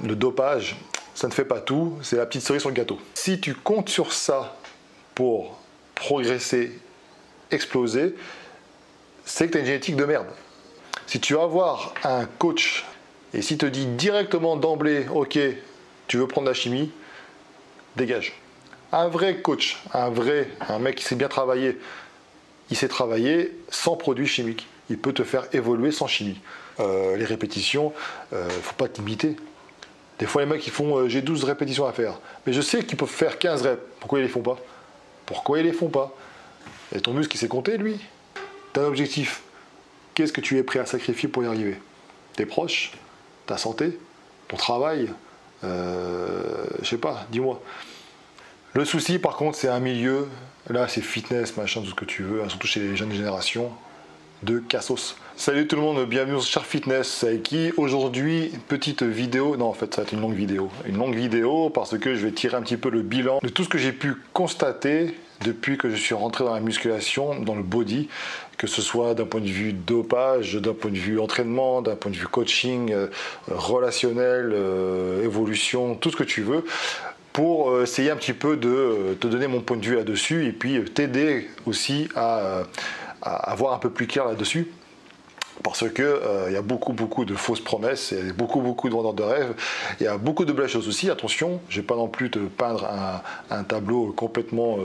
le dopage, ça ne fait pas tout, c'est la petite cerise sur le gâteau. Si tu comptes sur ça pour progresser, exploser, c'est que tu as une génétique de merde. Si tu vas avoir un coach et s'il te dit directement d'emblée, ok, tu veux prendre la chimie, dégage. Un vrai coach, un mec qui sait bien travailler, il sait travailler sans produits chimiques. Il peut te faire évoluer sans chimie. Les répétitions, faut pas t'imiter. Des fois, les mecs, ils font j'ai 12 répétitions à faire. Mais je sais qu'ils peuvent faire 15 reps. Pourquoi ils les font pas? Pourquoi ils les font pas? Et ton muscle, il sait compter, lui. Tu as un objectif. Qu'est-ce que tu es prêt à sacrifier pour y arriver? Tes proches? Ta santé? Ton travail? Je sais pas, dis-moi. Le souci, par contre, c'est un milieu. Là, c'est fitness, machin, tout ce que tu veux, hein, surtout chez les jeunes générations. De cassos. Salut tout le monde, bienvenue sur Sharp Fitness. Avec qui aujourd'hui, petite vidéo. Non, en fait, ça va être une longue vidéo. Une longue vidéo parce que je vais tirer un petit peu le bilan de tout ce que j'ai pu constater depuis que je suis rentré dans la musculation, dans le body, que ce soit d'un point de vue dopage, d'un point de vue entraînement, d'un point de vue coaching, relationnel, évolution, tout ce que tu veux, pour essayer un petit peu de te donner mon point de vue là-dessus et puis t'aider aussi à avoir un peu plus clair là-dessus. Parce que y a beaucoup de fausses promesses, il y a beaucoup de vendeurs de rêves, il y a beaucoup de belles choses aussi. Attention, je ne vais pas non plus te peindre un tableau complètement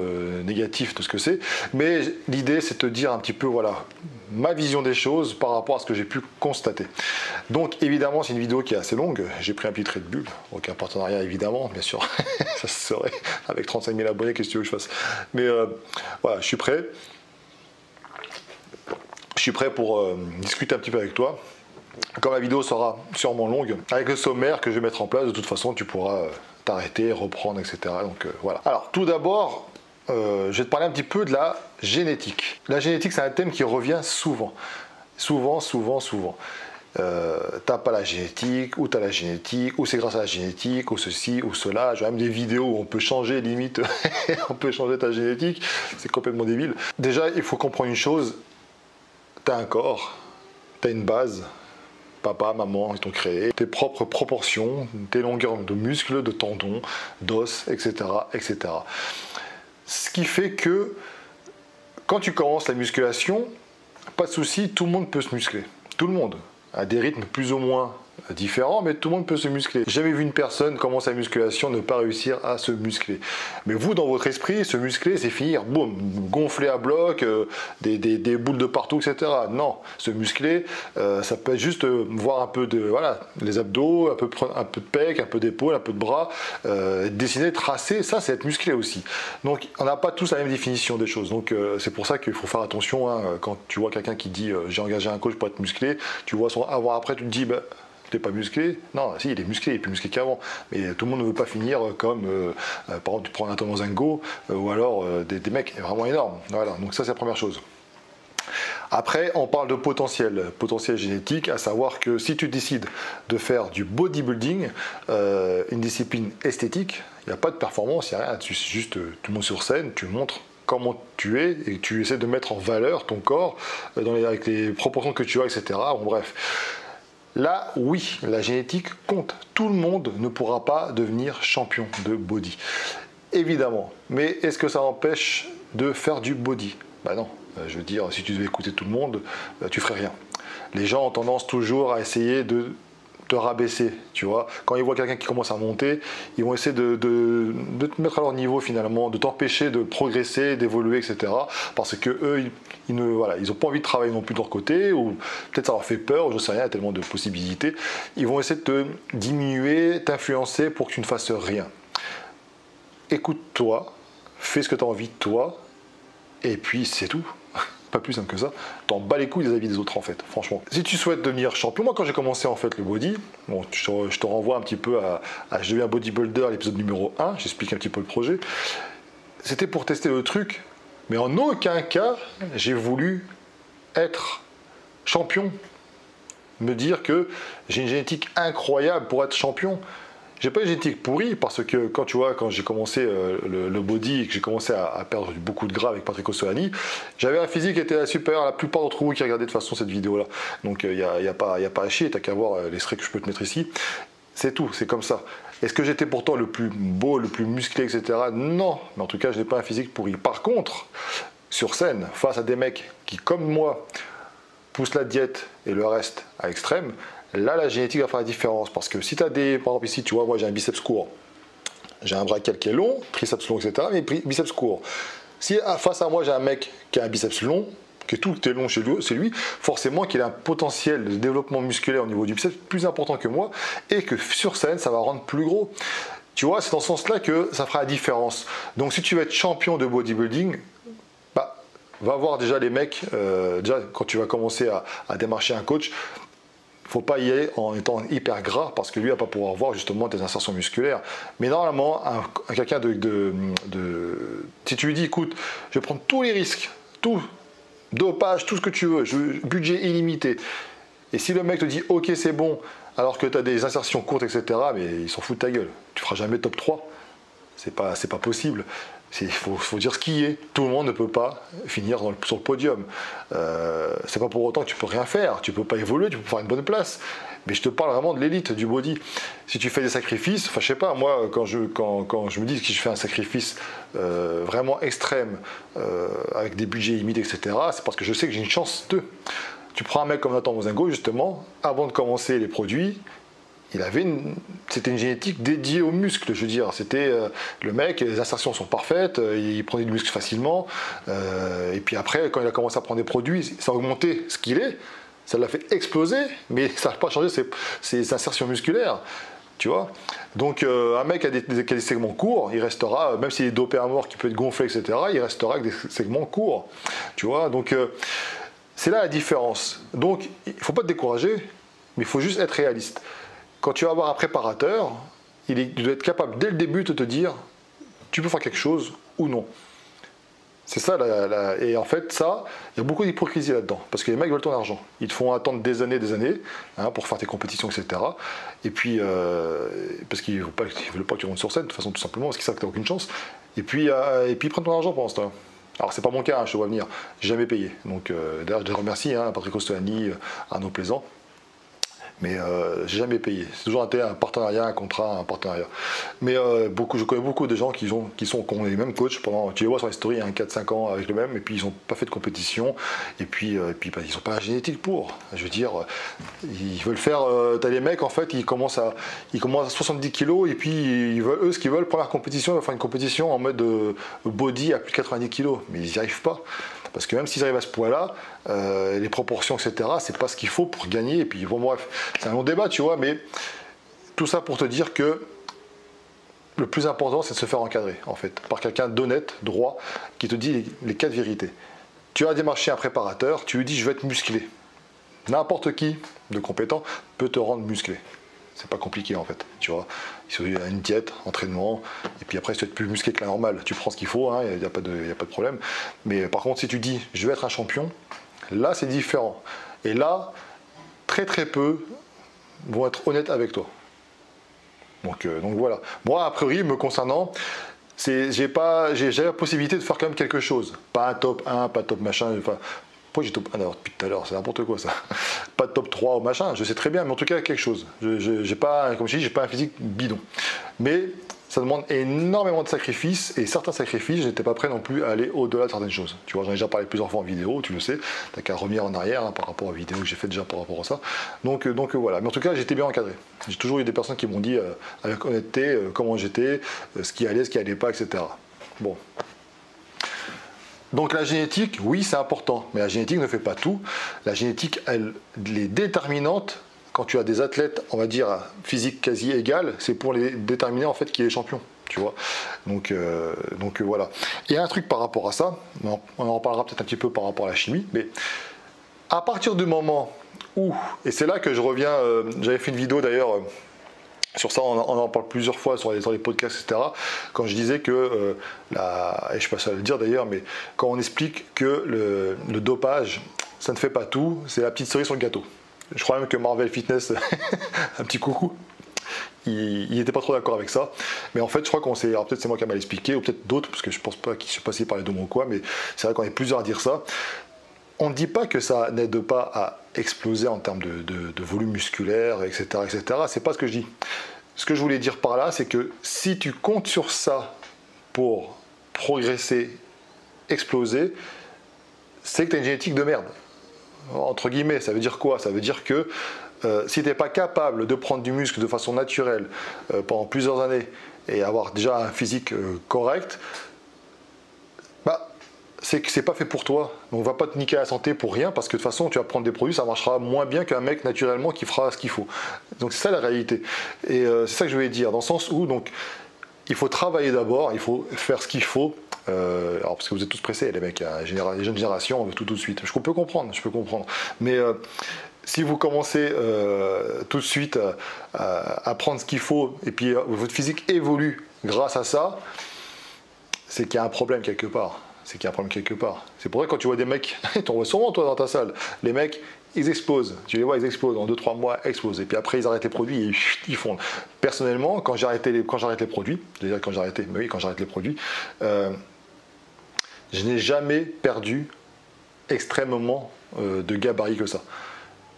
négatif de ce que c'est, mais l'idée c'est de te dire un petit peu voilà ma vision des choses par rapport à ce que j'ai pu constater. Donc évidemment c'est une vidéo qui est assez longue, j'ai pris un petit Red Bull, aucun partenariat évidemment, bien sûr, ça serait avec 35 000 abonnés, qu'est-ce que tu veux que je fasse? Mais voilà, je suis prêt. Je suis prêt pour discuter un petit peu avec toi. Comme la vidéo sera sûrement longue, avec le sommaire que je vais mettre en place, de toute façon, tu pourras t'arrêter, reprendre, etc. Donc voilà. Alors, tout d'abord, je vais te parler un petit peu de la génétique. La génétique, c'est un thème qui revient souvent. Souvent. T'as pas la génétique, ou t'as la génétique, ou c'est grâce à la génétique, ou ceci, ou cela. J'ai même des vidéos où on peut changer, limite, on peut changer ta génétique. C'est complètement débile. Déjà, il faut comprendre une chose. Tu as un corps, tu as une base, papa, maman, ils t'ont créé, tes propres proportions, tes longueurs de muscles, de tendons, d'os, etc., etc. Ce qui fait que quand tu commences la musculation, pas de souci, tout le monde peut se muscler. Tout le monde, à des rythmes plus ou moins différents, mais tout le monde peut se muscler. J'ai jamais vu une personne commencer la musculation ne pas réussir à se muscler. Mais vous, dans votre esprit, se muscler, c'est finir, boum, gonfler à bloc, des boules de partout, etc. Non, se muscler, ça peut être juste voir un peu de, voilà, les abdos, un peu de pec, un peu d'épaule, un peu de bras, dessiner, tracer, ça, c'est être musclé aussi. Donc, on n'a pas tous la même définition des choses. Donc, c'est pour ça qu'il faut faire attention, hein, quand tu vois quelqu'un qui dit j'ai engagé un coach pour être musclé, tu vois son avant-après, tu te dis, bah, t'es pas musclé? Non, si, il est musclé, il est plus musclé qu'avant. Mais tout le monde ne veut pas finir comme, par exemple, tu prends un Thomas Zengo ou alors des mecs vraiment énormes. Voilà, donc ça, c'est la première chose. Après, on parle de potentiel génétique, à savoir que si tu décides de faire du bodybuilding, une discipline esthétique, il n'y a pas de performance, il n'y a rien, c'est juste tu montes sur scène, tu montres comment tu es et tu essaies de mettre en valeur ton corps avec les proportions que tu as, etc. Bon, bref. Là, oui, la génétique compte. Tout le monde ne pourra pas devenir champion de body. Évidemment. Mais est-ce que ça empêche de faire du body? Bah non. Je veux dire, si tu devais écouter tout le monde, tu ferais rien. Les gens ont tendance toujours à essayer de te rabaisser, tu vois. Quand ils voient quelqu'un qui commence à monter, ils vont essayer de te mettre à leur niveau finalement, de t'empêcher de progresser, d'évoluer, etc. Parce que eux, ils n'ont pas envie de travailler non plus de leur côté, ou peut-être ça leur fait peur, ou je sais rien, il y a tellement de possibilités. Ils vont essayer de te diminuer, t'influencer pour que tu ne fasses rien. Écoute-toi, fais ce que tu as envie de toi, et puis c'est tout. Pas plus simple que ça, t'en bats les couilles des avis des autres en fait, franchement. Si tu souhaites devenir champion, moi quand j'ai commencé en fait le body, bon, je te renvoie un petit peu à Je deviens bodybuilder, l'épisode numéro 1, j'explique un petit peu le projet. C'était pour tester le truc, mais en aucun cas j'ai voulu être champion. Me dire que j'ai une génétique incroyable pour être champion. J'ai pas une génétique pourrie parce que quand j'ai commencé le body et que j'ai commencé à perdre beaucoup de gras avec Patrick Ossolani, j'avais un physique qui était supérieur à la plupart d'entre vous qui regardaient de toute façon cette vidéo là. Donc il n'y a pas à chier, t'as qu'à voir les traits que je peux te mettre ici. C'est tout, c'est comme ça. Est-ce que j'étais pourtant le plus beau, le plus musclé, etc.? Non, mais en tout cas, je n'ai pas un physique pourri. Par contre, sur scène, face à des mecs qui, comme moi, poussent la diète et le reste à l'extrême, là, la génétique va faire la différence. Parce que si tu as des... Par exemple, ici, tu vois, moi, j'ai un biceps court. J'ai un brachial qui est long, triceps long, etc., mais biceps court. Si face à moi, j'ai un mec qui a un biceps long, que tout est long chez lui, forcément qu'il a un potentiel de développement musculaire au niveau du biceps plus important que moi, et que sur scène, ça va rendre plus gros. Tu vois, c'est dans ce sens-là que ça fera la différence. Donc si tu veux être champion de bodybuilding, bah, va voir déjà les mecs, déjà quand tu vas commencer à démarcher un coach, faut pas y aller en étant hyper gras parce que lui va pas pouvoir voir justement tes insertions musculaires. Mais normalement, quelqu'un si tu lui dis, écoute, je vais prendre tous les risques, tout, dopage, tout ce que tu veux, budget illimité. Et si le mec te dit, ok, c'est bon, alors que tu as des insertions courtes, etc., mais il s'en fout de ta gueule. Tu feras jamais top 3. C'est pas possible. Il faut dire ce qui est. Tout le monde ne peut pas finir sur le podium. C'est pas pour autant que tu peux rien faire. Tu peux pas évoluer, tu peux faire une bonne place. Mais je te parle vraiment de l'élite, du body. Si tu fais des sacrifices, enfin je sais pas, moi quand je me dis que je fais un sacrifice vraiment extrême, avec des budgets limités, etc., c'est parce que je sais que j'ai une chance de. Tu prends un mec comme Nathan Mozingo, justement, avant de commencer les produits, c'était une génétique dédiée aux muscles, je veux dire. C'était le mec, les insertions sont parfaites, il prenait du muscle facilement. Et puis après, quand il a commencé à prendre des produits, ça a augmenté ce qu'il est. Ça l'a fait exploser, mais ça n'a pas changé ses insertions musculaires. Tu vois. Donc un mec qui a des segments courts, il restera, même s'il est dopé à mort, qui peut être gonflé, etc., il restera avec des segments courts. Tu vois. Donc c'est là la différence. Donc il ne faut pas te décourager, mais il faut juste être réaliste. Quand tu vas avoir un préparateur, il doit être capable dès le début de te dire tu peux faire quelque chose ou non. C'est ça, et en fait, ça, il y a beaucoup d'hypocrisie là-dedans. Parce que les mecs veulent ton argent. Ils te font attendre des années, hein, pour faire tes compétitions, etc. Et puis, parce qu'ils ne veulent pas que tu rentres sur scène, de toute façon, tout simplement, parce qu'ils savent que tu n'as aucune chance. Et puis, ils prennent ton argent pendant ce temps. Alors, c'est pas mon cas, hein, je te vois venir. J'ai jamais payé. Donc, d'ailleurs, je les remercie, hein, Patrick Ostolani, Arnaud Plaisant. Mais j'ai jamais payé. C'est toujours un partenariat, un contrat, un partenariat. Mais je connais beaucoup de gens qui ont les mêmes coachs pendant, tu les vois sur les stories, 4-5 ans avec le même, et puis ils n'ont pas fait de compétition, et puis bah, ils n'ont pas la génétique pour. Je veux dire, ils veulent faire. T'as les mecs, en fait, ils commencent à 70 kilos, et puis eux, ce qu'ils veulent, première compétition, ils vont faire une compétition en mode body à plus de 90 kilos. Mais ils n'y arrivent pas. Parce que même s'ils arrivent à ce poids-là, les proportions, etc., c'est pas ce qu'il faut pour gagner. Et puis, bon, bref, c'est un long débat, tu vois, mais tout ça pour te dire que le plus important, c'est de se faire encadrer, en fait, par quelqu'un d'honnête, droit, qui te dit les 4 vérités. Tu as démarché un préparateur, tu lui dis, je veux être musclé. N'importe qui de compétent peut te rendre musclé. C'est pas compliqué, en fait, tu vois. Il y a une diète, entraînement, et puis après, si tu es plus musclé que la normale, tu prends ce qu'il faut, il n'y a pas de problème. Mais par contre, si tu dis, je vais être un champion, là, c'est différent. Et là, très très peu vont être honnêtes avec toi. Donc voilà. Moi, a priori, me concernant, j'ai la possibilité de faire quand même quelque chose. Pas un top 1, pas top machin, enfin... Pourquoi j'ai top 1 alors depuis tout à l'heure, c'est n'importe quoi ça. Pas de top 3 ou machin, je sais très bien, mais en tout cas quelque chose. J'ai pas, comme je dis, j'ai pas un physique bidon. Mais ça demande énormément de sacrifices, et certains sacrifices, je n'étais pas prêt non plus à aller au-delà de certaines choses. Tu vois, j'en ai déjà parlé plusieurs fois en vidéo, tu le sais, t'as qu'à revenir en arrière, hein, par rapport aux vidéos que j'ai fait déjà par rapport à ça. Donc voilà, mais en tout cas j'étais bien encadré. J'ai toujours eu des personnes qui m'ont dit avec honnêteté comment j'étais, ce qui allait pas, etc. Bon. Donc la génétique, oui, c'est important, mais la génétique ne fait pas tout. La génétique, elle est déterminante. Quand tu as des athlètes, on va dire, physique quasi égale, c'est pour les déterminer en fait qui est champion, tu vois. Donc voilà. Il y a un truc par rapport à ça, on en reparlera peut-être un petit peu par rapport à la chimie, mais à partir du moment où, et c'est là que je reviens, j'avais fait une vidéo d'ailleurs, sur ça, on en parle plusieurs fois sur les podcasts, etc. Quand je disais que, et je ne sais pas si à le dire d'ailleurs, mais quand on explique que le dopage, ça ne fait pas tout, c'est la petite cerise sur le gâteau. Je crois même que Marvel Fitness, un petit coucou, il n'était pas trop d'accord avec ça. Mais en fait, je crois alors peut-être c'est moi qui ai mal expliqué, ou peut-être d'autres, parce que je ne pense pas qu'ils soient passés par les deux mots ou quoi, mais c'est vrai qu'on est plusieurs à dire ça. On ne dit pas que ça n'aide pas à exploser en termes de volume musculaire, etc., etc. C'est pas ce que je dis. Ce que je voulais dire par là, c'est que si tu comptes sur ça pour progresser, exploser, c'est que tu as une génétique de merde. Entre guillemets, ça veut dire quoi? Ça veut dire que si tu n'es pas capable de prendre du muscle de façon naturelle pendant plusieurs années et avoir déjà un physique correct, bah, c'est que c'est pas fait pour toi. Donc on va pas te niquer la santé pour rien, parce que de toute façon tu vas prendre des produits, ça marchera moins bien qu'un mec naturellement qui fera ce qu'il faut. Donc c'est ça la réalité. Et c'est ça que je voulais dire, dans le sens où donc il faut travailler d'abord, il faut faire ce qu'il faut. Alors parce que vous êtes tous pressés, les mecs, hein, les jeunes générations, on veut tout de suite. Je peux comprendre. Mais si vous commencez tout de suite à prendre ce qu'il faut, et puis votre physique évolue grâce à ça, c'est qu'il y a un problème quelque part. C'est pour ça que quand tu vois des mecs, tu en vois souvent toi dans ta salle, les mecs, ils explosent. Tu les vois, ils explosent. En 2-3 mois, ils explosent. Et puis après, ils arrêtent les produits et ils fondent. Personnellement, quand j'arrête les produits, quand j'arrête les produits, je n'ai jamais perdu extrêmement de gabarit que ça.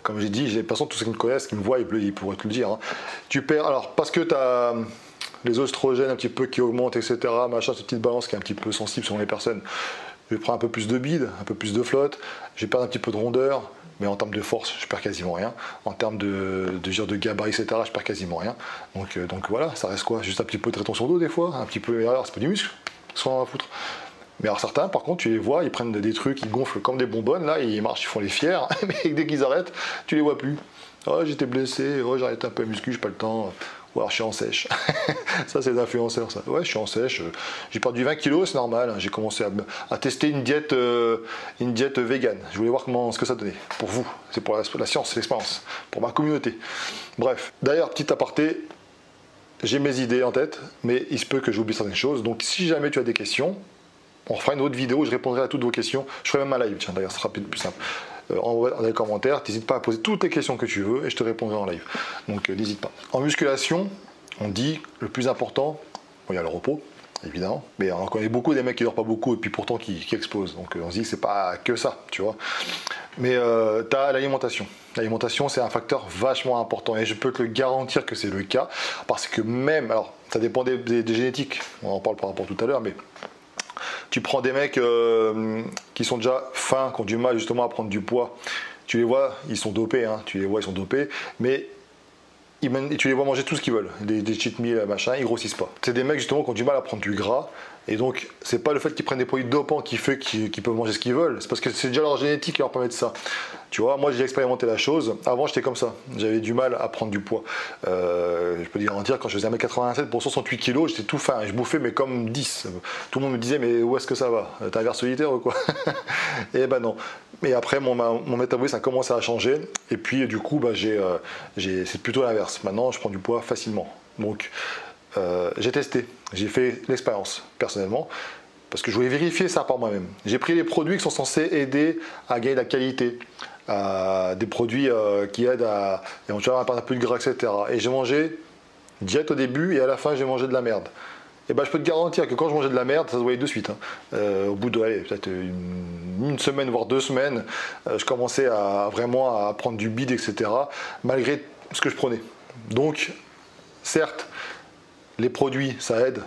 Comme j'ai dit, j'ai des personnes, tous ceux qui me connaissent, qui me voient, ils pourraient te le dire. Hein. Tu perds, alors parce que tu as les oestrogènes un petit peu qui augmentent, etc. Machin, cette petite balance qui est un petit peu sensible selon les personnes. Je vais prendre un peu plus de bide, un peu plus de flotte, je vais perdre un petit peu de rondeur, mais en termes de force, je perds quasiment rien. En termes de gabarit, etc., je perds quasiment rien. Donc voilà, ça reste quoi? Juste un petit peu de rétention d'eau des fois, un petit peu, alors c'est pas du muscle, soit on va foutre. Mais alors certains, par contre, tu les vois, ils prennent des trucs, ils gonflent comme des bonbonnes, là, ils marchent, ils font les fiers, mais dès qu'ils arrêtent, tu les vois plus. Oh, j'étais blessé, oh, j'ai arrêté un peu la muscu, j'ai pas le temps. Ou alors je suis en sèche. Ça, c'est des influenceurs, ça. Ouais, je suis en sèche. J'ai perdu 20 kilos, c'est normal. J'ai commencé à tester une diète vegan. Je voulais voir ce que ça donnait. Pour vous, c'est pour la science, l'expérience. Pour ma communauté. Bref. D'ailleurs, petit aparté, j'ai mes idées en tête, mais il se peut que j'oublie certaines choses. Donc, si jamais tu as des questions, on fera une autre vidéo où je répondrai à toutes vos questions. Je ferai même un live, tiens, d'ailleurs, ce sera peut-être plus simple. Envoie dans les commentaires, n'hésite pas à poser toutes les questions que tu veux et je te répondrai en live. Donc n'hésite pas. En musculation, on dit le plus important, bon, il y a le repos, évidemment, mais on connaît beaucoup des mecs qui ne dorment pas beaucoup et puis pourtant qui explosent. Donc on se dit que c'est pas que ça, tu vois. Mais tu as l'alimentation. L'alimentation, c'est un facteur vachement important et je peux te le garantir que c'est le cas parce que même, alors ça dépend des génétiques, on en parle par rapport tout à l'heure, mais tu prends des mecs qui sont déjà fins, qui ont du mal justement à prendre du poids. Tu les vois, ils sont dopés, hein, mais tu les vois manger tout ce qu'ils veulent. Des cheat meals, machin, ils grossissent pas. C'est des mecs justement qui ont du mal à prendre du gras. Et donc, c'est pas le fait qu'ils prennent des produits dopants qui fait qu'ils peuvent manger ce qu'ils veulent. C'est parce que c'est déjà leur génétique qui leur permet de ça. Tu vois, moi j'ai expérimenté la chose. Avant, j'étais comme ça. J'avais du mal à prendre du poids. Je peux en dire, quand je faisais 1m87 pour 68 kg, j'étais tout fin. Je bouffais, mais comme 10. Tout le monde me disait, mais où est-ce que ça va? T'es un ver solitaire ou quoi? Et ben non. Mais après, mon métabolisme a commencé à changer. Et puis, du coup, c'est plutôt l'inverse. Maintenant, je prends du poids facilement. Donc, j'ai testé, j'ai fait l'expérience personnellement parce que je voulais vérifier ça par moi-même. J'ai pris les produits qui sont censés aider à gagner la qualité, des produits qui aident à éventuellement perdre un peu de gras, etc. Et j'ai mangé diète au début et à la fin j'ai mangé de la merde. Et ben je peux te garantir que quand je mangeais de la merde, ça se voyait de suite. Hein. Au bout de peut-être une semaine voire 2 semaines, je commençais vraiment à prendre du bide, etc. Malgré ce que je prenais. Donc certes, les produits, ça aide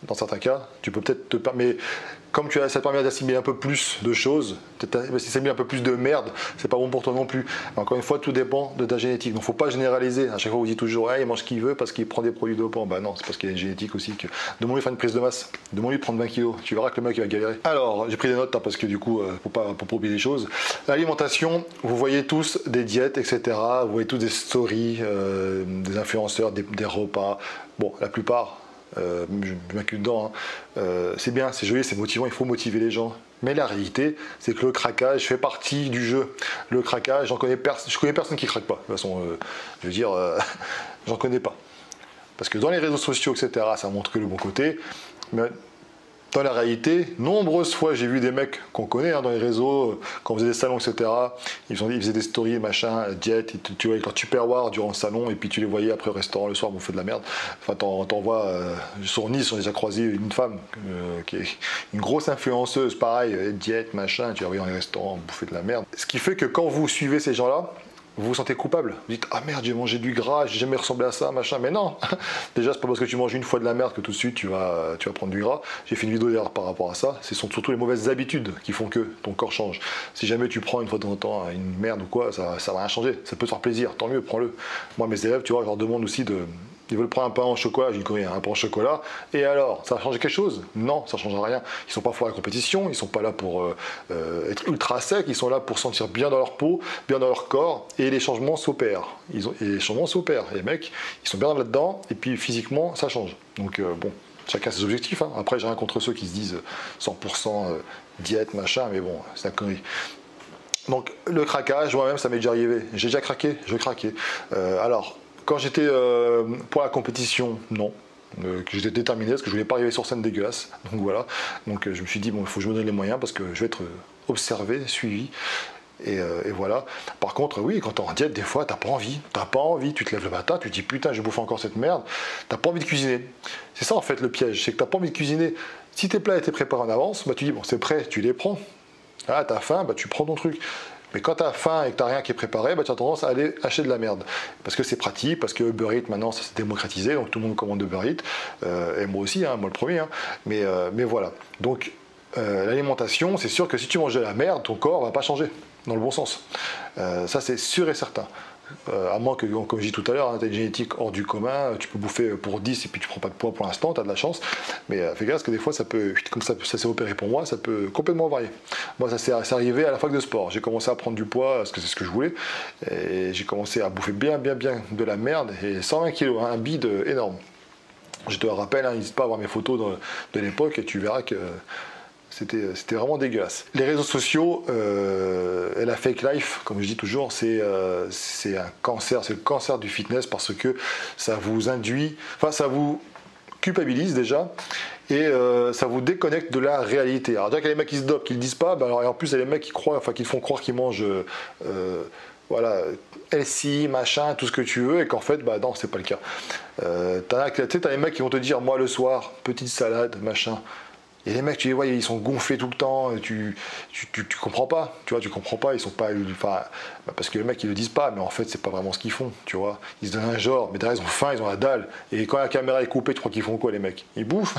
dans certains cas. Tu peux peut-être te permettre, mais comme ça te permet d'assimiler un peu plus de choses, si ça met un peu plus de merde, c'est pas bon pour toi non plus. Mais encore une fois, tout dépend de ta génétique. Donc, faut pas généraliser. À chaque fois, on vous dit toujours, il mange ce qu'il veut parce qu'il prend des produits dopants. Bah non, c'est parce qu'il y a une génétique aussi. Demande-lui de faire une prise de masse. Demande-lui de prendre 20 kilos. Tu verras que le mec il va galérer. Alors, j'ai pris des notes hein, parce que du coup, pour pas oublier les choses. L'alimentation, vous voyez tous des diètes, etc. Vous voyez tous des stories, des influenceurs, des repas. Bon, la plupart. Je m'inclus dedans, hein. C'est bien, c'est joli, c'est motivant, il faut motiver les gens. Mais la réalité, c'est que le craquage fait partie du jeu. Le craquage, je connais personne qui craque pas. De toute façon, je veux dire, j'en connais pas. Parce que dans les réseaux sociaux, etc., ça montre que le bon côté. Mais dans la réalité, nombreuses fois, j'ai vu des mecs qu'on connaît hein, dans les réseaux, quand on faisait des salons, etc. Ils faisaient des stories, machin, diète, tu vois, avec leur tupperware durant le salon, et puis tu les voyais après au restaurant le soir, bouffer de la merde. Enfin, t'en vois, sur Nice, on a déjà croisé une femme qui est une grosse influenceuse, pareil, diète, machin, tu la voyais dans les restaurants, bouffer de la merde. Ce qui fait que quand vous suivez ces gens-là, vous vous sentez coupable. Vous dites, ah merde, j'ai mangé du gras, j'ai jamais ressemblé à ça, machin. Mais non, déjà, c'est pas parce que tu manges une fois de la merde que tout de suite tu vas prendre du gras. J'ai fait une vidéo d'ailleurs par rapport à ça. Ce sont surtout les mauvaises habitudes qui font que ton corps change. Si jamais tu prends une fois de temps en temps une merde ou quoi, ça va rien changer. Ça peut te faire plaisir, tant mieux, prends-le. Moi, mes élèves, tu vois, je leur demande aussi de. Ils veulent prendre un pain au chocolat, j'ai dit un pain au chocolat, et alors, ça va changer quelque chose? Non, ça ne change rien. Ils ne sont pas forts à la compétition, ils ne sont pas là pour être ultra secs, ils sont là pour sentir bien dans leur peau, bien dans leur corps, et les changements s'opèrent. Et les changements s'opèrent. Les mecs, ils sont bien là-dedans, et puis physiquement, ça change. Donc bon, chacun ses objectifs. Hein. Après, j'ai rien contre ceux qui se disent 100% diète, machin, mais bon, c'est la connerie. Donc le craquage, moi-même, ça m'est déjà arrivé. J'ai déjà craqué, je craquais. Alors, quand j'étais pour la compétition, non. Que j'étais déterminé parce que je voulais pas arriver sur scène dégueulasse. Donc voilà. Donc je me suis dit, bon, il faut que je me donne les moyens parce que je vais être observé, suivi. Et voilà. Par contre, oui, quand t'es en diète, des fois, t'as pas envie. T'as pas envie. Tu te lèves le matin, tu te dis, putain, je bouffe encore cette merde. T'as pas envie de cuisiner. C'est ça, en fait, le piège. C'est que t'as pas envie de cuisiner. Si tes plats étaient préparés en avance, bah, tu dis, bon, c'est prêt, tu les prends. Ah, t'as faim, bah, tu prends ton truc. Mais quand tu as faim et que tu n'as rien qui est préparé, bah, tu as tendance à aller acheter de la merde. Parce que c'est pratique, parce que Uber Eats maintenant ça s'est démocratisé, donc tout le monde commande Uber Eats. Et moi aussi, hein, moi le premier. Hein. Mais voilà. Donc l'alimentation, c'est sûr que si tu manges de la merde, ton corps ne va pas changer, dans le bon sens. Ça c'est sûr et certain. À moins que, comme je dis tout à l'heure, hein, tu as une génétique hors du commun, tu peux bouffer pour 10 et puis tu prends pas de poids pour l'instant, tu as de la chance. Mais fais gaffe parce que des fois, ça peut, comme ça s'est opéré pour moi, ça peut complètement varier. Moi, ça s'est arrivé à la fac de sport. J'ai commencé à prendre du poids parce que c'est ce que je voulais. Et j'ai commencé à bouffer bien de la merde. Et 120 kilos, hein, un bide énorme. Je te rappelle, hein, n'hésite pas à voir mes photos de l'époque et tu verras que. C'était vraiment dégueulasse. Les réseaux sociaux et la fake life, comme je dis toujours, c'est un cancer, c'est le cancer du fitness parce que ça vous induit, enfin ça vous culpabilise déjà et ça vous déconnecte de la réalité. Alors déjà qu'il y a les mecs qui se dopent, qui le disent pas, bah alors, et en plus il y a les mecs qui croient, enfin qui font croire qu'ils mangent voilà, LCI, machin, tout ce que tu veux, et qu'en fait, bah non, c'est pas le cas. T'as les mecs qui vont te dire, moi le soir, petite salade, machin. Et les mecs, tu les vois, ils sont gonflés tout le temps, tu comprends pas, tu vois, tu comprends pas, ils sont pas, enfin, parce que les mecs ils le disent pas, mais en fait c'est pas vraiment ce qu'ils font, tu vois, ils se donnent un genre, mais derrière ils ont faim, ils ont la dalle, et quand la caméra est coupée, tu crois qu'ils font quoi les mecs? Ils bouffent,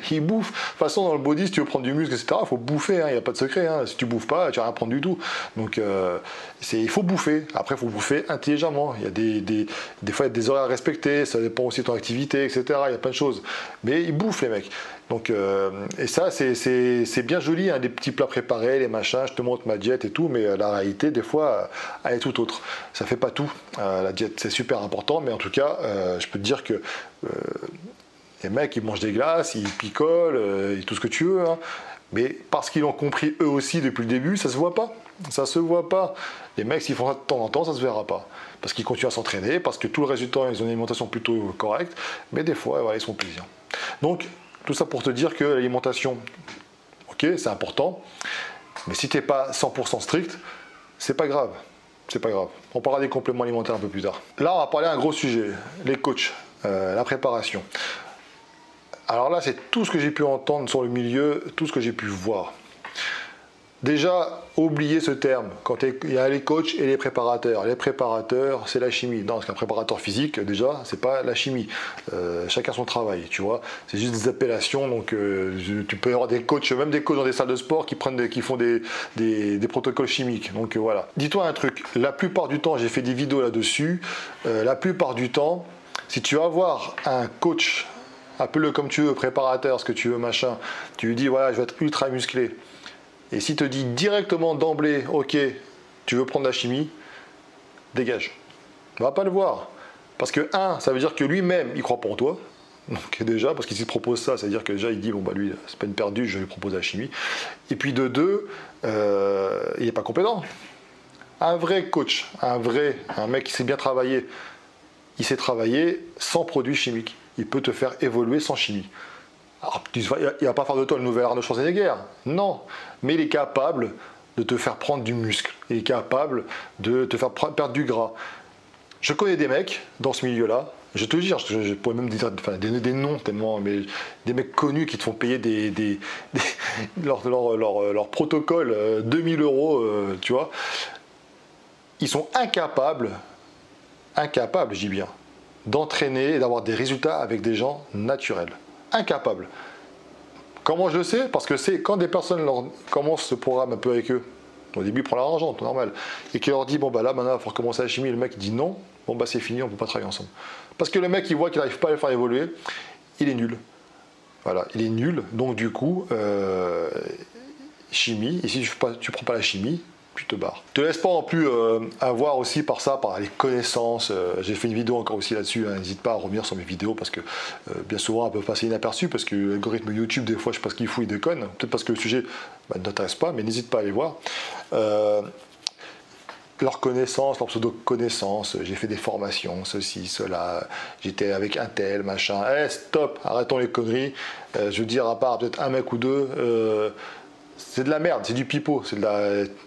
ils bouffent. De toute façon dans le body, si tu veux prendre du muscle, etc., il faut bouffer, il n'y a pas de secret, hein. Si tu bouffes pas, tu vas rien prendre du tout, donc il faut bouffer, après il faut bouffer intelligemment, il y a des fois il y a des horaires à respecter, ça dépend aussi de ton activité, etc., il y a plein de choses, mais ils bouffent les mecs. Donc, et ça, c'est bien joli, hein, des petits plats préparés, les machins, je te montre ma diète et tout, mais la réalité, des fois, elle est tout autre. Ça fait pas tout. La diète, c'est super important, mais en tout cas, je peux te dire que les mecs, ils mangent des glaces, ils picolent, tout ce que tu veux, hein, mais parce qu'ils l'ont compris eux aussi depuis le début, ça se voit pas. Ça se voit pas. Les mecs, s'ils font ça de temps en temps, ça se verra pas. Parce qu'ils continuent à s'entraîner, parce que tout le reste du temps, ils ont une alimentation plutôt correcte, mais des fois, voilà, ils se font plaisir. Donc, tout ça pour te dire que l'alimentation, ok, c'est important, mais si tu n'es pas 100% strict, c'est pas grave. C'est pas grave. On parlera des compléments alimentaires un peu plus tard. Là, on va parler d'un gros sujet, les coachs, la préparation. Alors là, c'est tout ce que j'ai pu entendre sur le milieu, tout ce que j'ai pu voir. Déjà, oubliez ce terme. Quand il y a les coachs et les préparateurs. Les préparateurs, c'est la chimie. Non, parce qu'un préparateur physique, déjà, c'est pas la chimie. Chacun son travail, tu vois. C'est juste des appellations. Donc, tu peux avoir des coachs, même des coachs dans des salles de sport qui font des protocoles chimiques. Donc voilà. Dis-toi un truc. La plupart du temps, j'ai fait des vidéos là-dessus. La plupart du temps, si tu vas voir un coach, appelle-le comme tu veux, préparateur, ce que tu veux, machin. Tu lui dis voilà, je vais être ultra musclé. Et s'il te dit directement d'emblée, ok, tu veux prendre la chimie, dégage. On va pas le voir. Parce que, ça veut dire que lui-même, il croit pas en toi. Donc déjà, parce qu'il se propose ça, ça veut dire que déjà, il dit, bon bah lui, c'est peine perdue, je lui propose la chimie. Et puis de deux, il n'est pas compétent. Un vrai coach, un mec qui sait bien travailler, il sait travailler sans produits chimiques. Il peut te faire évoluer sans chimie. Alors, il ne va pas faire de toi le nouvel Arnold Schwarzenegger, non, mais il est capable de te faire prendre du muscle, il est capable de te faire perdre du gras. Je connais des mecs dans ce milieu-là, je te jure, je pourrais même dire des noms tellement, mais des mecs connus qui te font payer leur protocole 2000 €, tu vois. ils sont incapables, je dis bien, d'entraîner et d'avoir des résultats avec des gens naturels. Incapables. Comment je le sais? Parce que c'est quand des personnes commencent ce programme un peu avec eux, au début, il prend l'argent, tout normal, et qui leur dit, bon, bah là, maintenant, il faut recommencer la chimie, le mec dit non, bon, bah c'est fini, on ne peut pas travailler ensemble. Parce que le mec, il voit qu'il n'arrive pas à le faire évoluer, il est nul. Voilà, il est nul, donc du coup, chimie, et si tu ne prends pas la chimie, tu te barres. Te laisse pas en plus avoir aussi par ça, par les connaissances. J'ai fait une vidéo encore aussi là-dessus, hein, n'hésite pas à revenir sur mes vidéos parce que bien souvent elles peuvent passer inaperçues parce que l'algorithme YouTube, des fois, je sais pas ce qu'il fout, il déconne. Peut-être parce que le sujet ne t'intéresse pas, mais n'hésite pas à aller voir. Leurs connaissances, leurs pseudo-connaissances, j'ai fait des formations, ceci, cela, j'étais avec un tel, machin. Stop, arrêtons les conneries. Je veux dire, à part peut-être un mec ou deux, c'est de la merde, c'est du pipeau,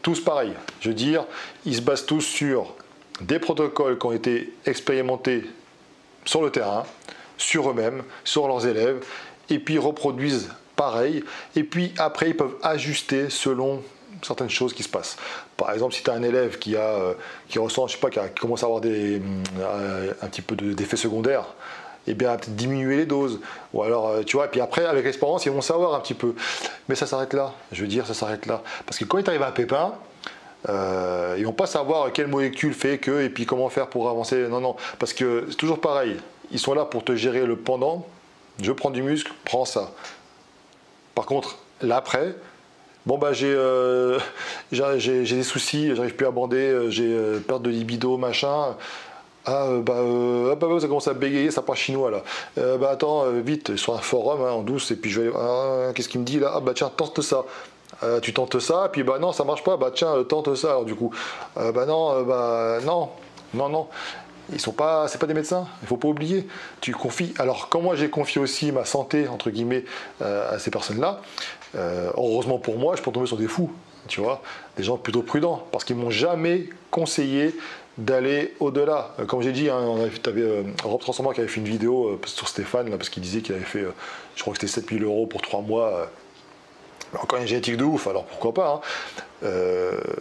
tous pareil. Je veux dire, ils se basent tous sur des protocoles qui ont été expérimentés sur le terrain, sur eux-mêmes, sur leurs élèves, et puis ils reproduisent pareil, et puis après ils peuvent ajuster selon certaines choses qui se passent. Par exemple, si tu as un élève qui ressent, je sais pas, qui commence à avoir un petit peu d'effets secondaires, et bien peut-être diminuer les doses, ou alors tu vois, et puis après avec l'expérience ils vont savoir un petit peu, mais ça s'arrête là, je veux dire, ça s'arrête là, parce que quand il arrive à un pépin, ils vont pas savoir quelle molécule fait que, et puis comment faire pour avancer, non, parce que c'est toujours pareil, ils sont là pour te gérer le pendant, je prends du muscle, prends ça. Par contre, l'après, bon bah j'ai des soucis, j'arrive plus à bander, j'ai perte de libido, machin. Ça commence à bégayer, ça parle chinois là. Attends, vite, sur un forum en douce, et puis je vais aller. Qu'est-ce qu'il me dit là? Tiens, tente ça. Tu tentes ça, et puis non, ça marche pas, tiens, tente ça. Alors du coup, non. Ils sont pas, c'est pas des médecins, il faut pas oublier. Tu confies. Alors, quand moi j'ai confié aussi ma santé, entre guillemets, à ces personnes-là, heureusement pour moi, je peux tomber sur des fous, tu vois, des gens plutôt prudents, parce qu'ils m'ont jamais conseillé d'aller au-delà. Comme j'ai dit, hein, tu avais Rob Transformant qui avait fait une vidéo sur Stéphane, là, parce qu'il disait qu'il avait fait, je crois que c'était 7 000 € pour 3 mois. Encore une génétique de ouf, alors pourquoi pas. Hein.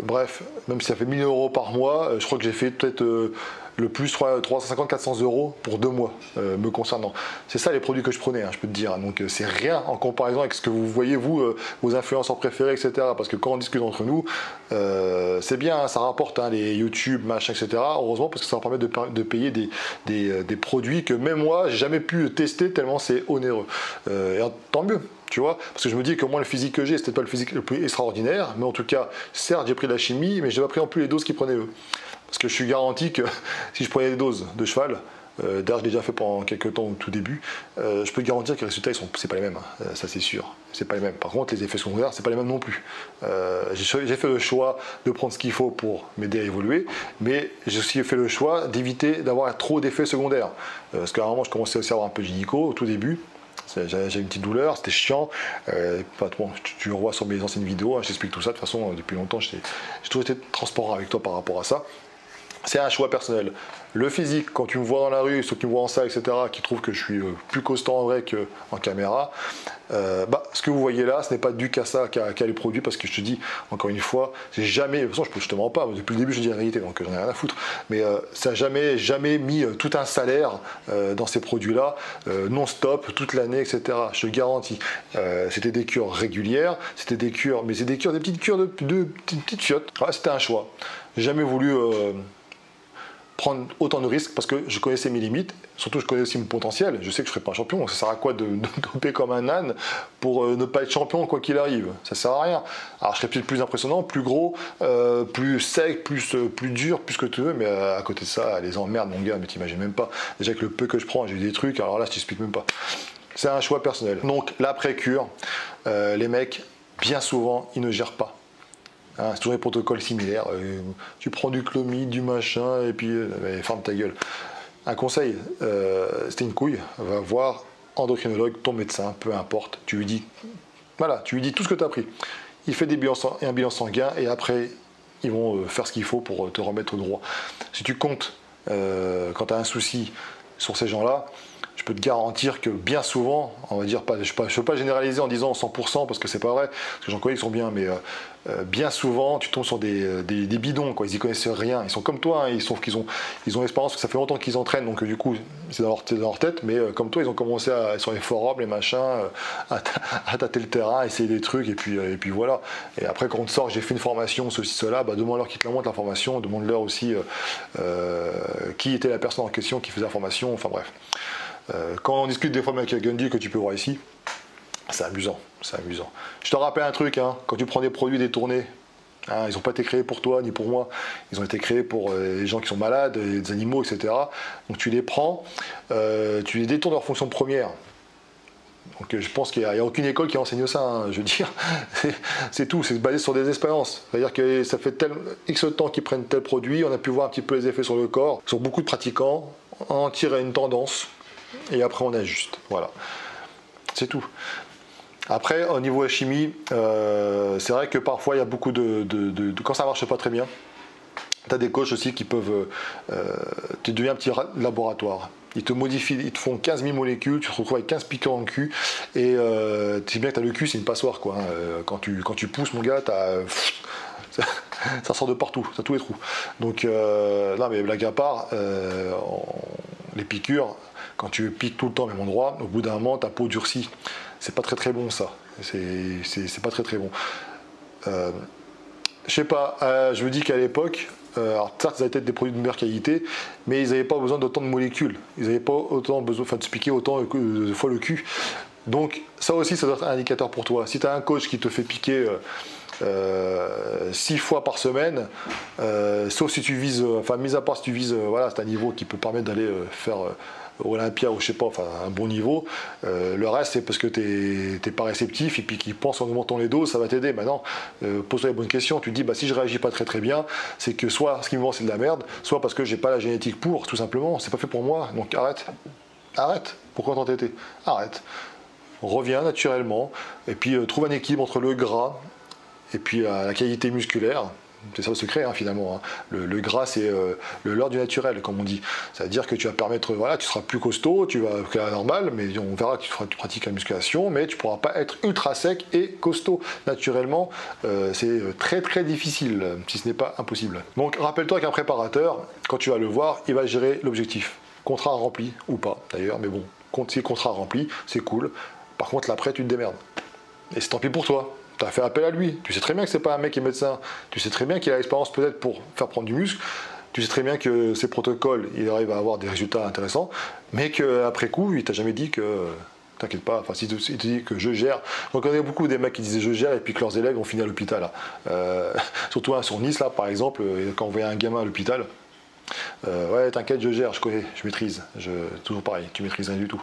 Bref, même si ça fait 1 000 € par mois, je crois que j'ai fait peut-être le plus 350-400 € pour 2 mois, me concernant. C'est ça les produits que je prenais, hein, je peux te dire. Donc c'est rien en comparaison avec ce que vous voyez, vous, vos influenceurs préférés, etc. Parce que quand on discute entre nous, c'est bien, hein, ça rapporte hein, les YouTube, machin, etc. Heureusement, parce que ça va permettre de payer des produits que même moi, j'ai jamais pu tester tellement c'est onéreux. Et tant mieux. Tu vois, parce que je me dis que moi le physique que j'ai, c'était pas le physique le plus extraordinaire, mais en tout cas, certes j'ai pris de la chimie, mais j'ai pas pris non plus les doses qu'ils prenaient eux. Parce que je suis garanti que si je prenais des doses de cheval, d'ailleurs je l'ai déjà fait pendant quelques temps au tout début, je peux te garantir que les résultats c'est pas les mêmes, hein, ça c'est sûr, c'est pas les mêmes. Par contre les effets secondaires c'est pas les mêmes non plus. J'ai fait le choix de prendre ce qu'il faut pour m'aider à évoluer, mais j'ai aussi fait le choix d'éviter d'avoir trop d'effets secondaires. Parce qu'à un moment je commençais aussi à avoir un peu de gynéco au tout début. J'avais une petite douleur, c'était chiant. Bon, tu le vois sur mes anciennes vidéos, hein, je t'explique tout ça. De toute façon, depuis longtemps, j'ai toujours été transparent avec toi par rapport à ça. C'est un choix personnel. Le physique, quand tu me vois dans la rue, ceux qui me voient en salle, etc., qui trouvent que je suis plus costaud en vrai qu'en caméra, ce que vous voyez là, ce n'est pas dû qu'à ça, qu'à les produits, parce que je te dis, encore une fois, j'ai jamais, de toute façon, je te mens pas, depuis le début, je dis la vérité, donc j'en ai rien à foutre, mais ça n'a jamais mis tout un salaire dans ces produits-là, non-stop, toute l'année, etc. Je te garantis. C'était des cures régulières, c'était des cures, mais c'est des petites cures de petites fiottes. C'était un choix. J'ai jamais voulu prendre autant de risques parce que je connaissais mes limites, surtout je connais aussi mon potentiel, je sais que je ne serai pas un champion, ça sert à quoi de doper comme un âne pour ne pas être champion quoi qu'il arrive, ça sert à rien. Alors je serais peut-être plus impressionnant, plus gros, plus sec, plus dur, plus que tu veux, mais à côté de ça, les emmerdes mon gars, mais t'imagines même pas, déjà que le peu que je prends, j'ai eu des trucs, alors là je t'explique même pas. C'est un choix personnel. Donc l'après-cure, les mecs, bien souvent, ils ne gèrent pas. Hein, c'est toujours des protocoles similaires. Tu prends du clomide, du machin, et puis ferme ta gueule. Un conseil, c'était une couille, va voir endocrinologue, ton médecin, peu importe. Tu lui dis, voilà, tu lui dis tout ce que tu as pris. Il fait un bilan sanguin et après, ils vont faire ce qu'il faut pour te remettre au droit. Si tu comptes, quand tu as un souci sur ces gens-là, je peux te garantir que bien souvent, on va dire, je ne peux pas généraliser en disant 100% parce que c'est pas vrai, parce que j'en connais qui sont bien, mais bien souvent, tu tombes sur des bidons, quoi. Ils y connaissent rien. Ils sont comme toi, hein, sauf qu'ils ont l'expérience, que ça fait longtemps qu'ils entraînent, donc du coup, c'est dans leur tête, mais comme toi, ils ont commencé sur les forums, les machins, à tâter le terrain, à essayer des trucs, et puis voilà. Et après, quand on te sort, j'ai fait une formation, ceci, cela, bah, demande-leur qu'ils te la montrent, la formation, demande-leur aussi qui était la personne en question qui faisait la formation, enfin bref. Quand on discute des fois avec Gundy, que tu peux voir ici, c'est amusant, c'est amusant. Je te rappelle un truc, hein, quand tu prends des produits détournés, hein, ils n'ont pas été créés pour toi ni pour moi, ils ont été créés pour les gens qui sont malades, les animaux, etc. Donc tu les prends, tu les détournes de leur fonction première. Donc je pense qu'il n'y a aucune école qui enseigne ça, hein, je veux dire, c'est tout, c'est basé sur des expériences. C'est-à-dire que ça fait X temps qu'ils prennent tel produit, on a pu voir un petit peu les effets sur le corps, sur beaucoup de pratiquants, on en tire une tendance, et après on ajuste, voilà. C'est tout. Après, au niveau chimie, c'est vrai que parfois il y a beaucoup quand ça marche pas très bien, tu as des coachs aussi qui peuvent tu deviens un petit laboratoire. Ils te modifient, ils te font 15 000 molécules, tu te retrouves avec 15 piqûres dans le cul, et tu sais bien que tu as le cul, c'est une passoire, quoi. Hein. Quand tu pousses, mon gars, ça sort de partout, ça tous les trous. Donc, non, mais blague à part, les piqûres, quand tu piques tout le temps au même endroit, au bout d'un moment, ta peau durcit. C'est pas très bon, ça. C'est pas très bon. Je sais pas, je me dis qu'à l'époque, alors certes, ils avaient peut-être des produits de meilleure qualité, mais ils n'avaient pas besoin d'autant de molécules. Ils n'avaient pas autant besoin de se piquer autant de fois le cul. Donc, ça aussi, ça doit être un indicateur pour toi. Si tu as un coach qui te fait piquer 6 fois par semaine, sauf si tu vises, enfin, mis à part si tu vises, voilà, c'est un niveau qui peut permettre d'aller faire Olympia ou je sais pas, enfin un bon niveau. Le reste, c'est parce que t'es pas réceptif et puis qu'ils pensent en augmentant les doses, ça va t'aider. Maintenant, pose-toi les bonnes questions. Tu te dis, bah, si je réagis pas très bien, c'est que soit ce qui me vend c'est de la merde, soit parce que j'ai pas la génétique pour, tout simplement. C'est pas fait pour moi. Donc arrête. Pourquoi t'entêter? Arrête. Reviens naturellement et puis trouve un équilibre entre le gras et puis la qualité musculaire. C'est ça le secret, hein, finalement. Hein. Le gras, c'est le leurre du naturel, comme on dit. C'est-à-dire que tu vas permettre, voilà, tu seras plus costaud, tu vas que la normale, mais on verra que tu pratiques la musculation, mais tu ne pourras pas être ultra sec et costaud. Naturellement, c'est très difficile, si ce n'est pas impossible. Donc, rappelle-toi qu'un préparateur, quand tu vas le voir, il va gérer l'objectif. Contrat rempli, ou pas, d'ailleurs, mais bon, si le contrat rempli, c'est cool. Par contre, l'après, tu te démerdes. Et c'est tant pis pour toi. Tu as fait appel à lui. Tu sais très bien que c'est pas un mec qui est médecin. Tu sais très bien qu'il a l'expérience peut-être pour faire prendre du muscle. Tu sais très bien que ses protocoles, il arrive à avoir des résultats intéressants. Mais qu'après coup, il t'a jamais dit que... T'inquiète pas, enfin, s'il te dit que je gère. On connaît beaucoup des mecs qui disaient je gère et puis que leurs élèves ont fini à l'hôpital. Surtout un sur Nice, là, par exemple, quand on voyait un gamin à l'hôpital. Ouais, t'inquiète, je gère, je connais, je maîtrise. Toujours pareil, tu maîtrises rien du tout.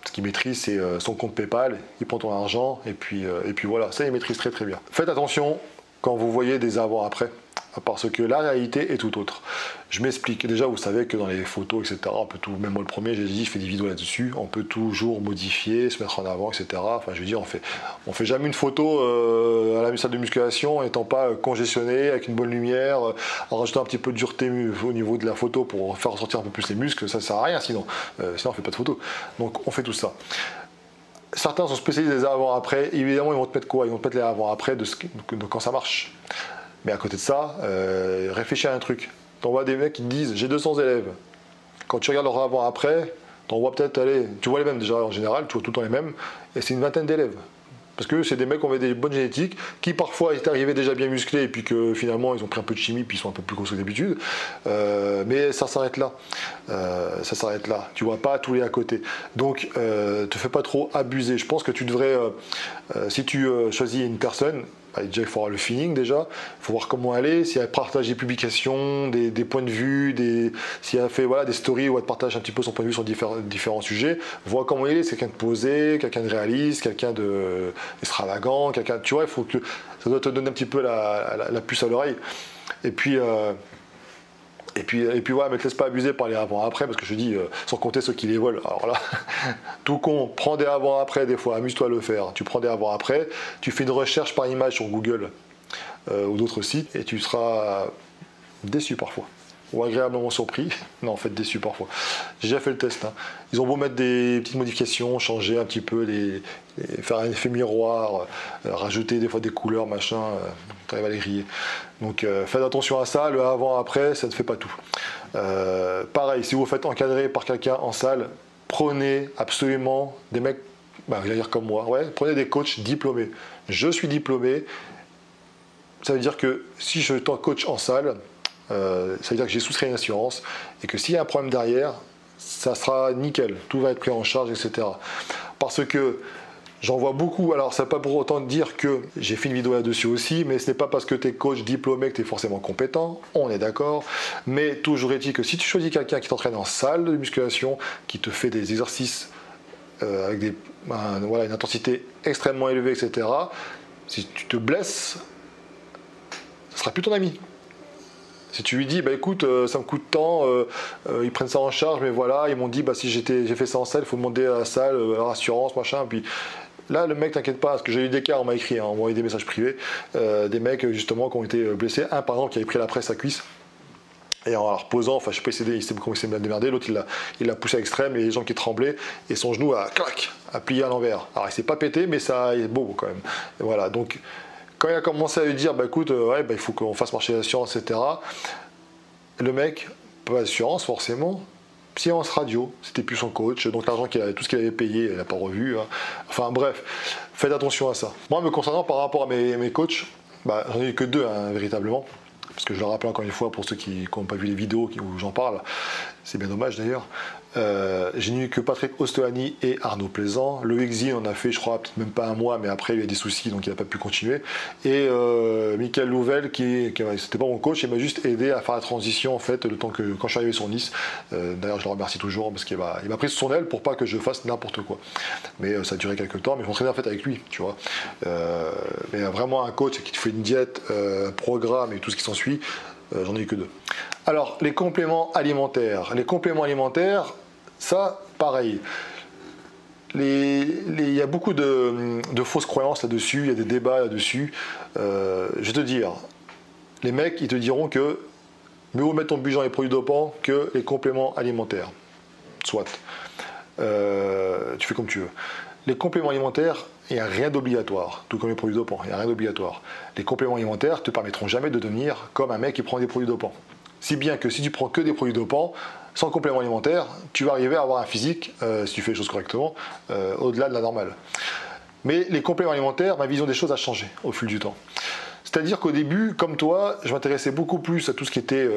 Ce qu'il maîtrise, c'est son compte PayPal, il prend ton argent, et puis voilà, ça il maîtrise très bien. Faites attention quand vous voyez des avant-après, parce que la réalité est tout autre. Je m'explique. Déjà, vous savez que dans les photos, etc., on peut tout, même moi le premier, j'ai dit, je fais des vidéos là-dessus, on peut toujours modifier, se mettre en avant, etc. Enfin, je veux dire, on fait jamais une photo à la salle de musculation n'étant pas congestionné, avec une bonne lumière, en rajoutant un petit peu de dureté au niveau de la photo pour faire ressortir un peu plus les muscles, ça sert à rien sinon. Sinon, on fait pas de photo. Donc, on fait tout ça. Certains sont spécialisés des avant-après. Évidemment, ils vont te mettre quoi? Ils vont te mettre les avant-après de quand ça marche. Mais à côté de ça, réfléchis à un truc. Tu vois des mecs qui te disent j'ai 200 élèves. Quand tu regardes leur avant-après, tu en vois peut-être, allez, tu vois les mêmes déjà en général, tu vois tout le temps les mêmes, et c'est une vingtaine d'élèves. Parce que c'est des mecs qui ont des bonnes génétiques, qui parfois étaient arrivés déjà bien musclés, et puis que finalement ils ont pris un peu de chimie, puis ils sont un peu plus costauds que d'habitude. Mais ça s'arrête là. Ça s'arrête là. Tu vois pas tous les à côté. Donc, te fais pas trop abuser. Je pense que tu devrais, si tu choisis une personne, déjà, il faut avoir le feeling déjà, il faut voir comment elle est, si elle partage des publications, des points de vue, si elle fait voilà, des stories où elle partage un petit peu son point de vue sur différents sujets, vois comment il est, c'est quelqu'un de posé, quelqu'un de réaliste, quelqu'un d'extravagant, quelqu'un, tu vois, il faut que ça doit te donner un petit peu la puce à l'oreille. Et puis voilà, mais te laisse pas abuser par les avant-après, parce que je dis, sans compter ceux qui les volent. Alors là, tout con, prends des avant-après des fois, amuse-toi à le faire. Tu prends des avant-après, tu fais une recherche par image sur Google ou d'autres sites, et tu seras déçu parfois. ou agréablement surpris. Non, en fait, déçu parfois. J'ai déjà fait le test. Hein. Ils ont beau mettre des petites modifications, changer un petit peu, faire un effet miroir, rajouter des fois des couleurs, machin, tu arrives à les griller. Donc faites attention à ça, le avant-après, ça ne fait pas tout. Pareil, si vous vous faites encadrer par quelqu'un en salle, prenez absolument des mecs, je vais dire comme moi, ouais, prenez des coachs diplômés. Je suis diplômé, ça veut dire que si je suis coach en salle, ça veut dire que j'ai souscrit une assurance et que s'il y a un problème derrière, ça sera nickel, tout va être pris en charge, etc. Parce que j'en vois beaucoup, alors ça ne veut pas pour autant dire que j'ai fait une vidéo là-dessus aussi, mais ce n'est pas parce que tu es coach diplômé que tu es forcément compétent, on est d'accord, mais toujours est-il que si tu choisis quelqu'un qui t'entraîne en salle de musculation, qui te fait des exercices avec une intensité extrêmement élevée, etc., si tu te blesses, ce sera plus ton ami. Si tu lui dis, écoute, ça me coûte tant, ils prennent ça en charge, mais voilà, ils m'ont dit, si j'ai fait ça en salle, il faut demander à la salle, à l'assurance, machin, puis là, le mec, t'inquiète pas, parce que j'ai eu des cas, on m'a écrit, on m'a envoyé des messages privés, des mecs, justement, qui ont été blessés. Un, par exemple, qui avait pris la presse à cuisse, et en la reposant, je sais pas comment il s'est bien démerdé, l'autre, il l'a poussé à l'extrême, et les jambes qui tremblaient, et son genou a plié à l'envers. Alors, il s'est pas pété, mais ça est beau, quand même. Et voilà, donc... Quand il a commencé à lui dire, écoute, il faut qu'on fasse marcher l'assurance, etc., le mec, pas d'assurance forcément, séance radio, c'était plus son coach, donc l'argent tout ce qu'il avait payé, il n'a pas revu. Hein. Enfin bref, faites attention à ça. Moi, me concernant par rapport à mes coachs, j'en ai eu que deux, hein, véritablement, parce que je le rappelle encore une fois pour ceux qui n'ont pas vu les vidéos où j'en parle, c'est bien dommage d'ailleurs. J'ai eu que Patrick Ostoani et Arnaud Plaisant. Le Exil on a fait, je crois, peut-être même pas un mois, mais après il y a eu des soucis, donc il n'a pas pu continuer. Et Michael Louvel, c'était pas mon coach, il m'a juste aidé à faire la transition en fait, le temps que quand je suis arrivé sur Nice. D'ailleurs, je le remercie toujours parce qu'il m'a pris sous son aile pour pas que je fasse n'importe quoi. Mais ça a duré quelques temps, mais je m'entraînais en fait avec lui, tu vois. Mais vraiment un coach qui te fait une diète, un programme et tout ce qui s'ensuit. J'en ai eu que deux. Alors, les compléments alimentaires. Les compléments alimentaires, ça, pareil. Il y a beaucoup de fausses croyances là-dessus, il y a des débats là-dessus. Je vais te dire, les mecs, ils te diront que mieux vaut mettre ton budget dans les produits dopants que les compléments alimentaires. Soit. Tu fais comme tu veux. Les compléments alimentaires, il n'y a rien d'obligatoire, tout comme les produits dopants, il n'y a rien d'obligatoire. Les compléments alimentaires ne te permettront jamais de devenir comme un mec qui prend des produits dopants. Si bien que si tu prends que des produits dopants, sans complément alimentaire, tu vas arriver à avoir un physique, si tu fais les choses correctement, au-delà de la normale. Mais les compléments alimentaires, ma vision des choses a changé au fil du temps. C'est-à-dire qu'au début, comme toi, je m'intéressais beaucoup plus à tout ce qui était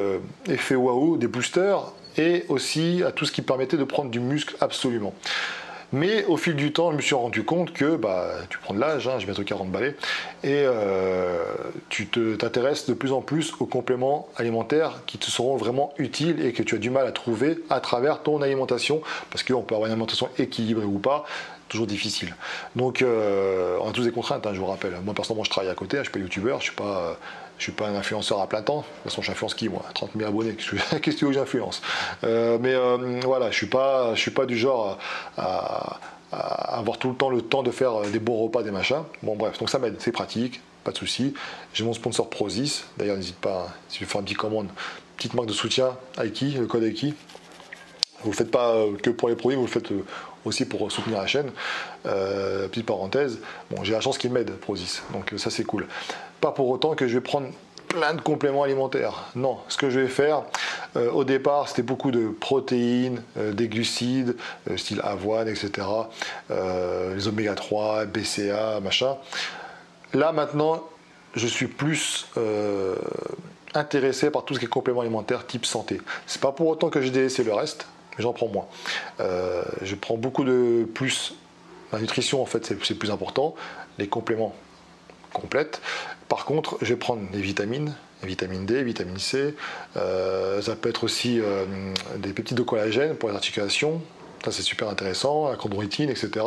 effet waouh, des boosters, et aussi à tout ce qui permettait de prendre du muscle absolument. Mais au fil du temps, je me suis rendu compte que tu prends de l'âge, hein, j'ai bientôt 40 balais, et tu t'intéresses de plus en plus aux compléments alimentaires qui te seront vraiment utiles et que tu as du mal à trouver à travers ton alimentation, parce qu'on peut avoir une alimentation équilibrée ou pas, toujours difficile. Donc on a tous des contraintes, hein, je vous rappelle. Moi personnellement, je travaille à côté, je ne suis pas youtubeur, je ne suis pas un influenceur à plein temps. De toute façon, j'influence qui, moi? 30 000 abonnés, qu'est-ce que tu veux que j'influence? Voilà, je suis pas du genre à avoir tout le temps de faire des bons repas, des machins. Bon bref, donc ça m'aide, c'est pratique, pas de souci. J'ai mon sponsor Prozis, d'ailleurs n'hésite pas, si tu veux faire une petite commande, petite marque de soutien, Aiki, le code Aiki. Vous ne le faites pas que pour les produits, vous le faites aussi pour soutenir la chaîne. Petite parenthèse, bon, j'ai la chance qu'il m'aide, Prozis, donc ça c'est cool. Pas pour autant que je vais prendre plein de compléments alimentaires. Non, ce que je vais faire, au départ, c'était beaucoup de protéines, des glucides, style avoine, etc. Les oméga 3, BCA, machin. Là, maintenant, je suis plus intéressé par tout ce qui est compléments alimentaires type santé. C'est pas pour autant que j'ai délaissé le reste, mais j'en prends moins. Je prends beaucoup de plus. La nutrition, en fait, c'est plus important. Les compléments complètes. Par contre, je vais prendre des vitamine D, vitamine C. Ça peut être aussi des peptides de collagène pour les articulations. Ça, c'est super intéressant, la chondroïtine, etc.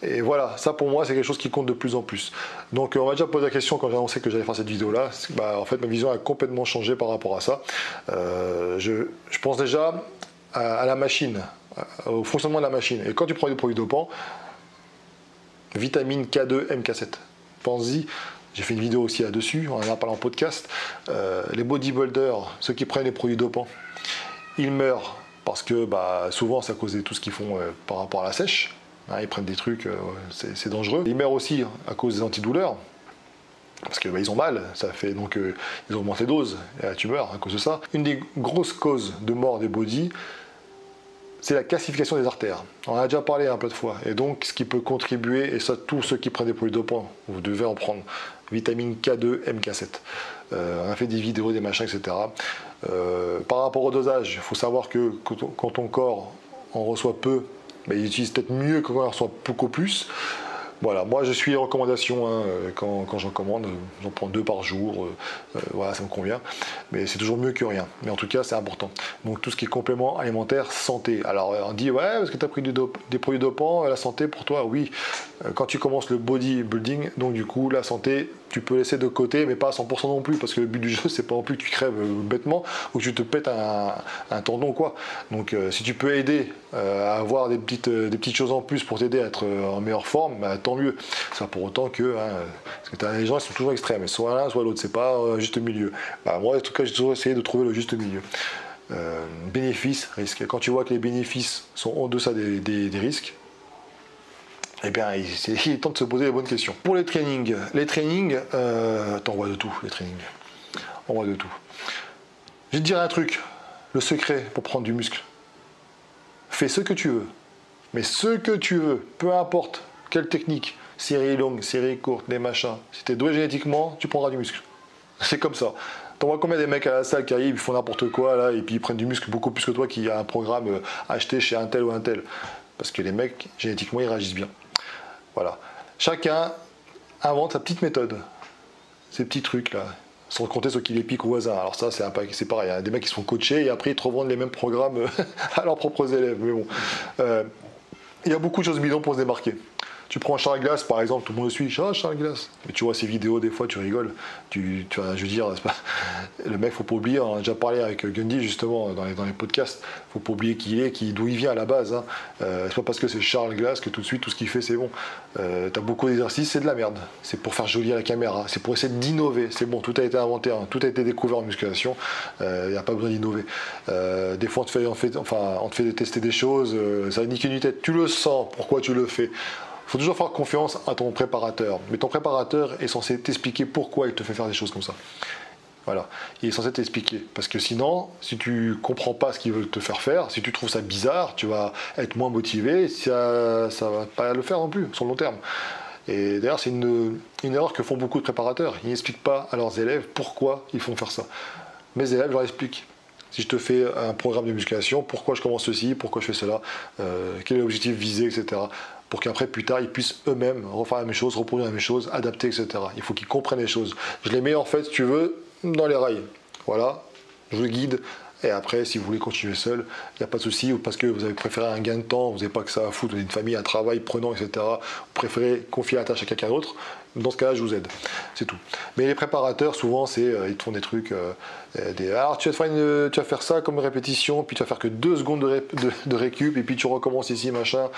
Et voilà, ça pour moi, c'est quelque chose qui compte de plus en plus. Donc, on m'a déjà posé la question quand j'ai annoncé que j'allais faire cette vidéo-là. En fait, ma vision a complètement changé par rapport à ça. Je pense déjà à la machine, au fonctionnement de la machine. Et quand tu prends des produits dopants, vitamine K2, MK7, pense-y, J'ai fait une vidéo aussi là-dessus, on en a parlé en podcast. Les bodybuilders, ceux qui prennent les produits dopants, ils meurent parce que souvent c'est à cause de tout ce qu'ils font par rapport à la sèche. Hein, ils prennent des trucs, c'est dangereux. Ils meurent aussi à cause des antidouleurs. Parce que ils ont mal, ça fait donc ils augmentent les doses, et là, tu meurs à cause de ça. Une des grosses causes de mort des body, c'est la calcification des artères. On en a déjà parlé un peu de fois. Et donc, ce qui peut contribuer, et ça, tous ceux qui prennent des produits dopants, vous devez en prendre. Vitamine K2, MK7. On a fait des vidéos, des machins, etc. Par rapport au dosage, il faut savoir que quand ton corps en reçoit peu, il utilise peut-être mieux que quand il en reçoit beaucoup plus. Voilà, moi je suis les recommandations, hein, quand j'en commande, j'en prends 2 par jour, voilà, ça me convient, mais c'est toujours mieux que rien, mais en tout cas c'est important. Donc tout ce qui est complément alimentaire, santé, alors on dit ouais, parce que tu as pris des produits dopants, la santé pour toi, oui, quand tu commences le bodybuilding, donc du coup la santé, tu peux laisser de côté, mais pas à 100% non plus, parce que le but du jeu c'est pas non plus que tu crèves bêtement, ou que tu te pètes un tendon ou quoi. Donc si tu peux aider à avoir des petites choses en plus pour t'aider à être en meilleure forme, tant mieux. C'est pas pour autant que, parce que les gens ils sont toujours extrêmes, soit l'un soit l'autre, c'est pas juste milieu. Moi en tout cas j'ai toujours essayé de trouver le juste milieu. Bénéfices, risques. Quand tu vois que les bénéfices sont en deçà des risques, eh bien, il est temps de se poser les bonnes questions. Pour les trainings, on voit de tout, les trainings. On voit de tout. Je vais te dire un truc, le secret pour prendre du muscle. Fais ce que tu veux, mais ce que tu veux, peu importe quelle technique, série longue, série courte, des machins. Si tu es doué génétiquement, tu prendras du muscle. C'est comme ça. T'en vois combien des mecs à la salle qui arrivent, ils font n'importe quoi là, et puis ils prennent du muscle beaucoup plus que toi qui a un programme acheté chez un tel ou un tel. Parce que les mecs, génétiquement, ils réagissent bien. Voilà. Chacun invente sa petite méthode. Ces petits trucs là. Sans compter ceux qui les piquent au voisin. Alors ça, c'est pareil. Il y a des mecs qui se font coacher et après ils te revendent les mêmes programmes à leurs propres élèves. Mais bon. Il y a beaucoup de choses bidons pour se démarquer. Tu prends Charles Glass par exemple, tout le monde le suit, Charles Glass. Mais tu vois ses vidéos, des fois tu rigoles. Je veux dire, le mec, faut pas oublier, on a déjà parlé avec Gundy justement dans les podcasts, faut pas oublier qui il est, d'où il vient à la base. Hein. C'est pas parce que c'est Charles Glass que tout de suite tout ce qu'il fait c'est bon. T'as beaucoup d'exercices, c'est de la merde. C'est pour faire joli à la caméra, c'est pour essayer d'innover. C'est bon, tout a été inventé, hein. Tout a été découvert en musculation. Il n'y a pas besoin d'innover. Des fois on te fait tester des choses, ça n'a ni queue ni tête. Tu le sens, pourquoi tu le fais. Il faut toujours faire confiance à ton préparateur. Mais ton préparateur est censé t'expliquer pourquoi il te fait faire des choses comme ça. Voilà. Il est censé t'expliquer. Parce que sinon, si tu comprends pas ce qu'il veut te faire faire, si tu trouves ça bizarre, tu vas être moins motivé, ça va pas le faire non plus, sur le long terme. Et d'ailleurs, c'est une erreur que font beaucoup de préparateurs. Ils n'expliquent pas à leurs élèves pourquoi ils font faire ça. Mes élèves, je leur explique. Si je te fais un programme de musculation, pourquoi je commence ceci, pourquoi je fais cela, quel est l'objectif visé, etc. Pour qu'après, plus tard, ils puissent eux-mêmes refaire la même chose, reproduire la même chose, adapter, etc. Il faut qu'ils comprennent les choses. Je les mets en fait, si tu veux, dans les rails. Voilà, je vous guide. Et après, si vous voulez continuer seul, il n'y a pas de souci, ou parce que vous avez préféré un gain de temps, vous n'avez pas que ça à foutre, vous avez une famille, un travail prenant, etc. Vous préférez confier la tâche à quelqu'un d'autre, dans ce cas-là, je vous aide. C'est tout. Mais les préparateurs, souvent, ils te font des trucs. Alors, tu vas faire ça comme répétition, puis tu vas faire que 2 secondes de récup, et puis tu recommences ici, machin.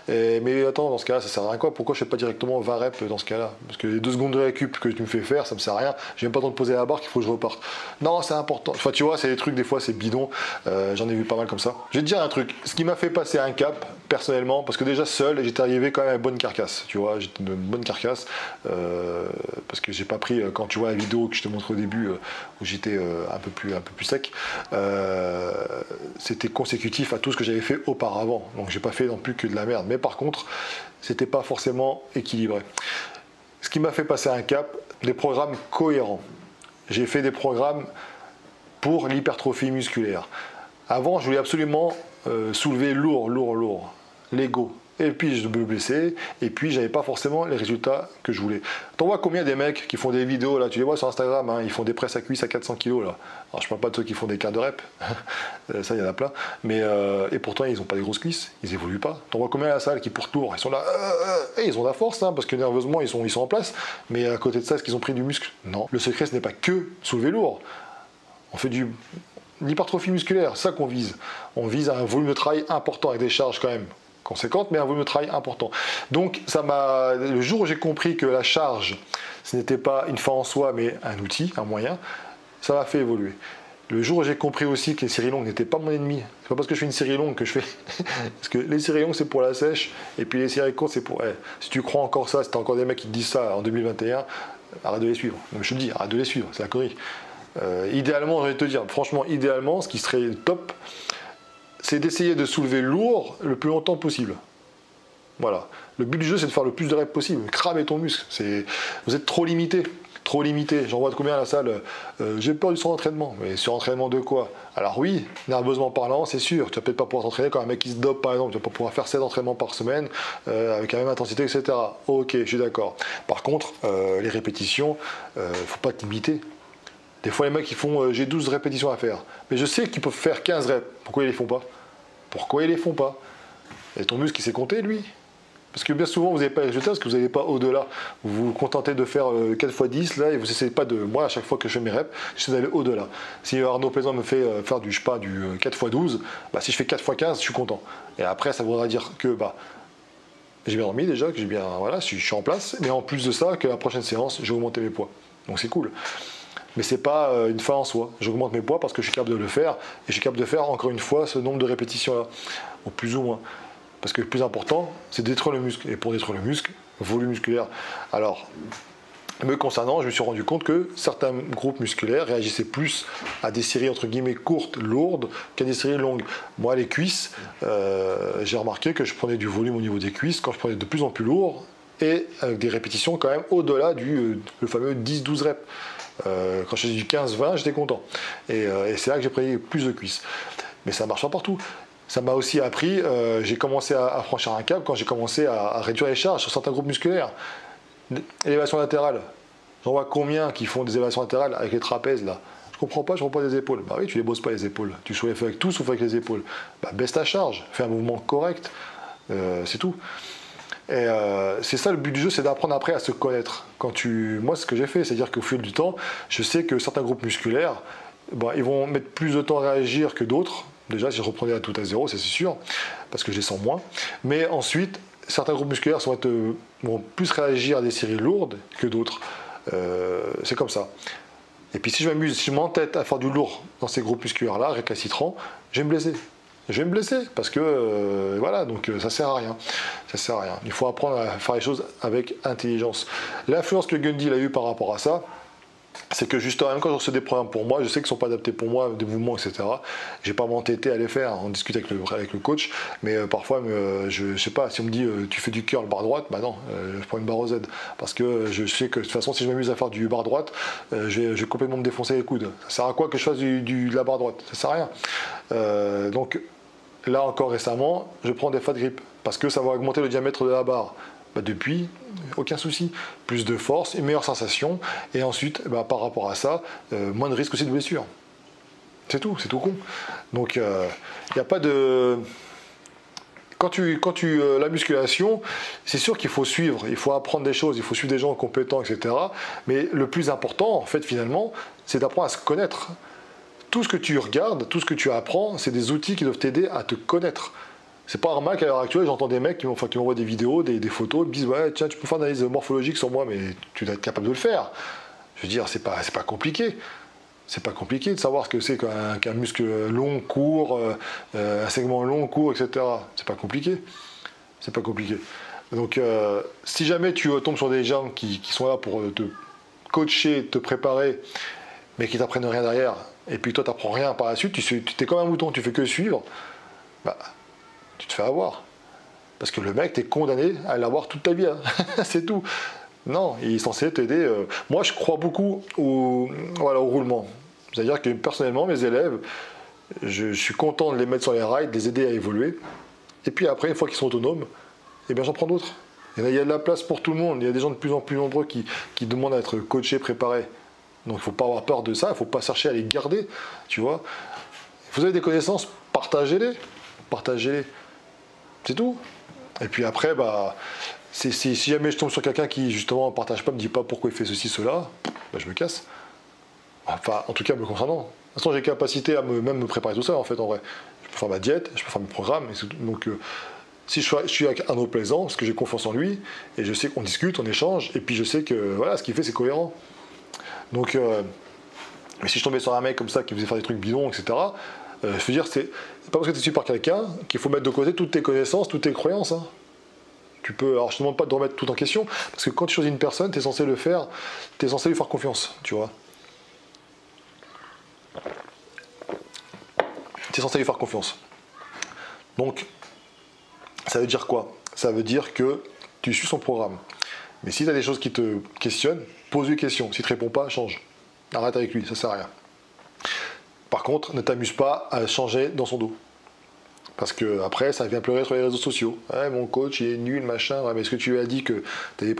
Mais attends, dans ce cas-là, ça sert à rien quoi. Pourquoi je fais pas directement 20 reps dans ce cas-là? Parce que les 2 secondes de récup que tu me fais faire, ça me sert à rien. J'ai même pas le temps de poser la barre qu'il faut que je reparte. Non, c'est important. Enfin, tu vois, c'est des trucs, des fois, c'est bidon. J'en ai vu pas mal comme ça. Je vais te dire un truc. Ce qui m'a fait passer un cap, personnellement, parce que déjà seul, j'étais arrivé quand même à une bonne carcasse. Tu vois, j'étais une bonne carcasse. Parce que j'ai pas pris, quand tu vois la vidéo que je te montre au début où j'étais un peu plus sec, c'était consécutif à tout ce que j'avais fait auparavant, donc j'ai pas fait non plus que de la merde, mais par contre c'était pas forcément équilibré. Ce qui m'a fait passer un cap, des programmes cohérents. J'ai fait des programmes pour l'hypertrophie musculaire. Avant je voulais absolument soulever lourd, l'ego. Et puis je me blessais, et puis j'avais pas forcément les résultats que je voulais. T'en vois combien des mecs qui font des vidéos, là, tu les vois sur Instagram, hein, ils font des presses à cuisse à 400 kg là. Alors je parle pas de ceux qui font des quarts de rep, ça il y en a plein, mais et pourtant ils ont pas des grosses cuisses, ils évoluent pas. T'en vois combien à la salle qui portent lourd, ils sont là, et ils ont de la force, hein, parce que nerveusement ils sont en place, mais à côté de ça, est-ce qu'ils ont pris du muscle? Non. Le secret ce n'est pas que soulever lourd, on fait l'hypertrophie musculaire, c'est ça qu'on vise. On vise un volume de travail important avec des charges quand même conséquente, mais un volume de travail important. Donc, le jour où j'ai compris que la charge, ce n'était pas une fin en soi, mais un outil, un moyen, ça m'a fait évoluer. Le jour où j'ai compris aussi que les séries longues n'étaient pas mon ennemi, c'est pas parce que je fais une série longue que je fais. Parce que les séries longues, c'est pour la sèche, et puis les séries courtes, c'est pour. Si tu crois encore ça, si t'as encore des mecs qui te disent ça en 2021, arrête de les suivre. Donc, je te le dis, arrête de les suivre, c'est la connerie. Idéalement, je vais te dire, franchement, idéalement, ce qui serait top, c'est d'essayer de soulever lourd le plus longtemps possible. Voilà. Le but du jeu, c'est de faire le plus de reps possible, cramer ton muscle. Vous êtes trop limité. Trop limité. J'en vois de combien à la salle j'ai peur du surentraînement. Mais surentraînement de quoi? Alors oui, nerveusement parlant, c'est sûr. Tu vas peut-être pas pouvoir t'entraîner quand un mec qui se dope, par exemple. Tu vas pas pouvoir faire 7 entraînements par semaine avec la même intensité, etc. Ok, je suis d'accord. Par contre, les répétitions, faut pas te limiter. Des fois, les mecs, ils font j'ai 12 répétitions à faire. Mais je sais qu'ils peuvent faire 15 reps. Pourquoi ils les font pas? Pourquoi ils les font pas? Et ton muscle, il s'est compté, lui. Parce que bien souvent, vous n'avez pas les résultats parce que vous n'allez pas au-delà. Vous vous contentez de faire 4 x 10 là et vous n'essayez pas de. Moi, à chaque fois que je fais mes reps, j'essaie d'aller au-delà. Si Arnaud Plaisant me fait faire du 4 x 12, bah, si je fais 4 x 15, je suis content. Et après, ça voudra dire que j'ai bien dormi déjà, que j'ai bien. Voilà, je suis en place. Mais en plus de ça, que la prochaine séance, j'ai augmenté mes poids. Donc c'est cool. Mais c'est pas une fin en soi. J'augmente mes poids parce que je suis capable de le faire. Et je suis capable de faire encore une fois ce nombre de répétitions-là. Ou plus ou moins. Parce que le plus important, c'est de détruire le muscle. Et pour détruire le muscle, volume musculaire. Alors, me concernant, je me suis rendu compte que certains groupes musculaires réagissaient plus à des séries entre guillemets courtes, lourdes, qu'à des séries longues. Moi, les cuisses, j'ai remarqué que je prenais du volume au niveau des cuisses quand je prenais de plus en plus lourd et avec des répétitions quand même au-delà le fameux 10-12 reps. Quand je faisais du 15-20, j'étais content. Et c'est là que j'ai pris plus de cuisses. Mais ça marche pas partout. Ça m'a aussi appris, j'ai commencé à franchir un cap quand j'ai commencé à réduire les charges sur certains groupes musculaires. Élévation latérale. J'en vois combien qui font des élévations latérales avec les trapèzes là. Je comprends pas des épaules. Bah oui, tu les bosses pas les épaules. Tu soulèves avec tout sauf avec les épaules. Bah baisse ta charge, fais un mouvement correct. C'est tout. Et c'est ça le but du jeu, c'est d'apprendre après à se connaître. Moi, ce que j'ai fait, c'est-à-dire qu'au fil du temps, je sais que certains groupes musculaires, ils vont mettre plus de temps à réagir que d'autres. Déjà, si je reprenais tout à zéro, c'est sûr, parce que je les sens moins. Mais ensuite, certains groupes musculaires vont plus réagir à des séries lourdes que d'autres. C'est comme ça. Et puis si je m'entête à faire du lourd dans ces groupes musculaires-là, récalcitrants, je vais me blesser. Je vais me blesser parce que voilà, donc ça sert à rien. Ça sert à rien. Il faut apprendre à faire les choses avec intelligence. L'influence que Gundy a eue par rapport à ça, c'est que justement, même quand je reçois des programmes pour moi, je sais qu'ils ne sont pas adaptés pour moi, des mouvements, etc. Je n'ai pas m'entêter à les faire, on discute avec le coach, mais parfois, je ne sais pas, si on me dit tu fais du curl barre droite, bah non, je prends une barre au Z, parce que je sais que de toute façon, si je m'amuse à faire du barre droite, je vais complètement me défoncer les coudes. Ça sert à quoi que je fasse de la barre droite? Ça sert à rien. Donc là encore récemment, je prends des fat grip, parce que ça va augmenter le diamètre de la barre. Depuis, aucun souci. Plus de force, une meilleure sensation, et ensuite, par rapport à ça, moins de risque aussi de blessure. C'est tout con. Donc, il n'y a pas de... La musculation, c'est sûr qu'il faut suivre, il faut apprendre des choses, il faut suivre des gens compétents, etc. Mais le plus important, en fait, finalement, c'est d'apprendre à se connaître. Tout ce que tu regardes, tout ce que tu apprends, c'est des outils qui doivent t'aider à te connaître. C'est pas normal qu'à l'heure actuelle, j'entends des mecs qui m'envoient des vidéos, des photos, ils me disent ouais, tiens, tu peux faire une analyse morphologique sur moi, mais tu dois être capable de le faire. Je veux dire, c'est pas compliqué. C'est pas compliqué de savoir ce que c'est qu'un muscle long, court, un segment long, court, etc. C'est pas compliqué. C'est pas compliqué. Donc, si jamais tu tombes sur des gens qui sont là pour te coacher, te préparer, mais qui t'apprennent rien derrière, et puis toi, tu n'apprends rien par la suite, tu t'es comme un mouton, tu fais que suivre, tu te fais avoir. Parce que le mec, t'es condamné à l'avoir toute ta vie. Hein. C'est tout. Non, il est censé t'aider. Moi, je crois beaucoup au roulement. C'est-à-dire que personnellement, mes élèves, je suis content de les mettre sur les rails, de les aider à évoluer. Et puis après, une fois qu'ils sont autonomes, eh bien, j'en prends d'autres. Il y a de la place pour tout le monde. Il y a des gens de plus en plus nombreux qui demandent à être coachés, préparés. Donc, il ne faut pas avoir peur de ça. Il ne faut pas chercher à les garder. Tu vois. Vous avez des connaissances, partagez-les. Partagez-les. C'est tout. Et puis après, si jamais je tombe sur quelqu'un qui justement ne partage pas, me dit pas pourquoi il fait ceci, cela, je me casse. Enfin, en tout cas, me concernant. De toute façon, j'ai capacité à même me préparer tout ça, en fait, en vrai. Je peux faire ma diète, je peux faire mes programmes. Donc, Si je suis avec un autre plaisant, parce que j'ai confiance en lui, et je sais qu'on discute, on échange, et puis je sais que voilà, ce qu'il fait, c'est cohérent. Donc, mais si je tombais sur un mec comme ça qui faisait faire des trucs bidons, etc., je veux dire, c'est pas parce que tu es suivi par quelqu'un qu'il faut mettre de côté toutes tes connaissances, toutes tes croyances. Hein. Tu peux, alors je te demande pas de remettre tout en question, parce que quand tu choisis une personne, tu es censé le faire, tu es censé lui faire confiance, tu vois. Tu es censé lui faire confiance. Donc, ça veut dire quoi? Ça veut dire que tu suis son programme. Mais si tu as des choses qui te questionnent, pose-lui question. Si tu ne réponds pas, change. Arrête avec lui, ça sert à rien. Par contre, ne t'amuse pas à changer dans son dos. Parce que après, ça vient pleurer sur les réseaux sociaux. Ouais, mon coach, il est nul, machin. Ouais, mais est-ce que tu lui as dit que tu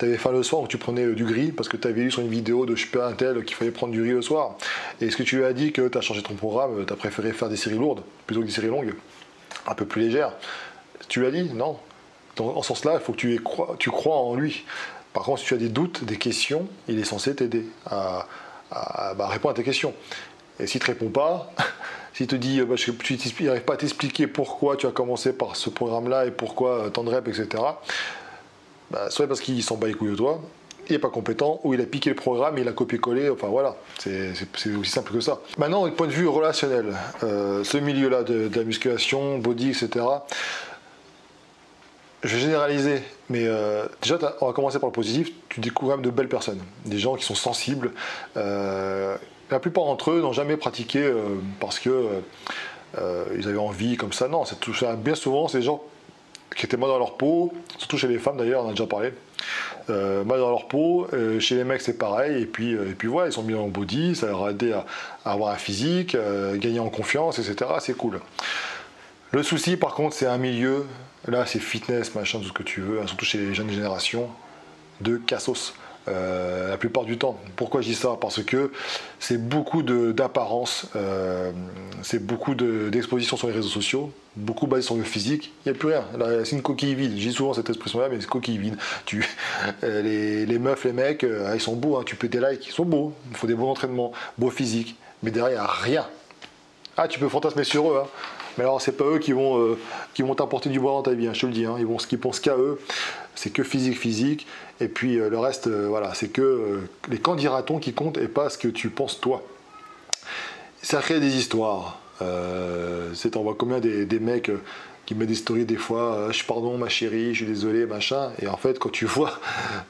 avais faim le soir ou que tu prenais du gris parce que tu avais lu sur une vidéo de super intel qu'il fallait prendre du gris le soir? Et est-ce que tu lui as dit que tu as changé ton programme, tu as préféré faire des séries lourdes plutôt que des séries longues, un peu plus légères? Tu lui as dit? Non. En ce sens-là, il faut que tu crois en lui. Par contre, si tu as des doutes, des questions, il est censé t'aider à répondre à tes questions. Et s'il ne te répond pas, s'il te dit il n'arrive pas à t'expliquer pourquoi tu as commencé par ce programme-là et pourquoi tant de reps, etc., soit parce qu'il s'en bat les couilles de toi, il n'est pas compétent, ou il a piqué le programme, il a copié-collé, enfin voilà, c'est aussi simple que ça. Maintenant, du point de vue relationnel, ce milieu-là de la musculation, body, etc., je vais généraliser, mais déjà, on va commencer par le positif. Tu découvres quand même de belles personnes, des gens qui sont sensibles. La plupart d'entre eux n'ont jamais pratiqué parce que ils avaient envie comme ça. Non, bien souvent, c'est des gens qui étaient mal dans leur peau, surtout chez les femmes d'ailleurs, on a déjà parlé. Mal dans leur peau, chez les mecs c'est pareil, et puis voilà, ils sont mis en body, ça leur a aidé à avoir un physique, gagner en confiance, etc. C'est cool. Le souci par contre, c'est un milieu, là c'est fitness, machin, tout ce que tu veux, hein, surtout chez les jeunes générations, de cassos. La plupart du temps. Pourquoi je dis ça? Parce que c'est beaucoup d'apparence, c'est beaucoup d'exposition sur les réseaux sociaux, beaucoup basé sur le physique. Il n'y a plus rien. C'est une coquille vide. Je dis souvent cette expression-là, mais c'est coquille vide. Les meufs, les mecs, ils sont beaux. Hein. Tu peux des likes, ils sont beaux. Il faut des bons entraînements, beau physique. Mais derrière, il n'y a rien. Ah, tu peux fantasmer sur eux. Hein. Mais alors, c'est pas eux qui vont t'apporter du bois dans ta vie, hein, je te le dis. Hein. Ils pensent qu'à eux. C'est que physique. Et puis le reste, voilà, c'est que les candidatons qui comptent et pas ce que tu penses toi. Ça crée des histoires. On voit combien des mecs qui mettent des stories des fois, pardon ma chérie, je suis désolé, machin. Et en fait, quand tu vois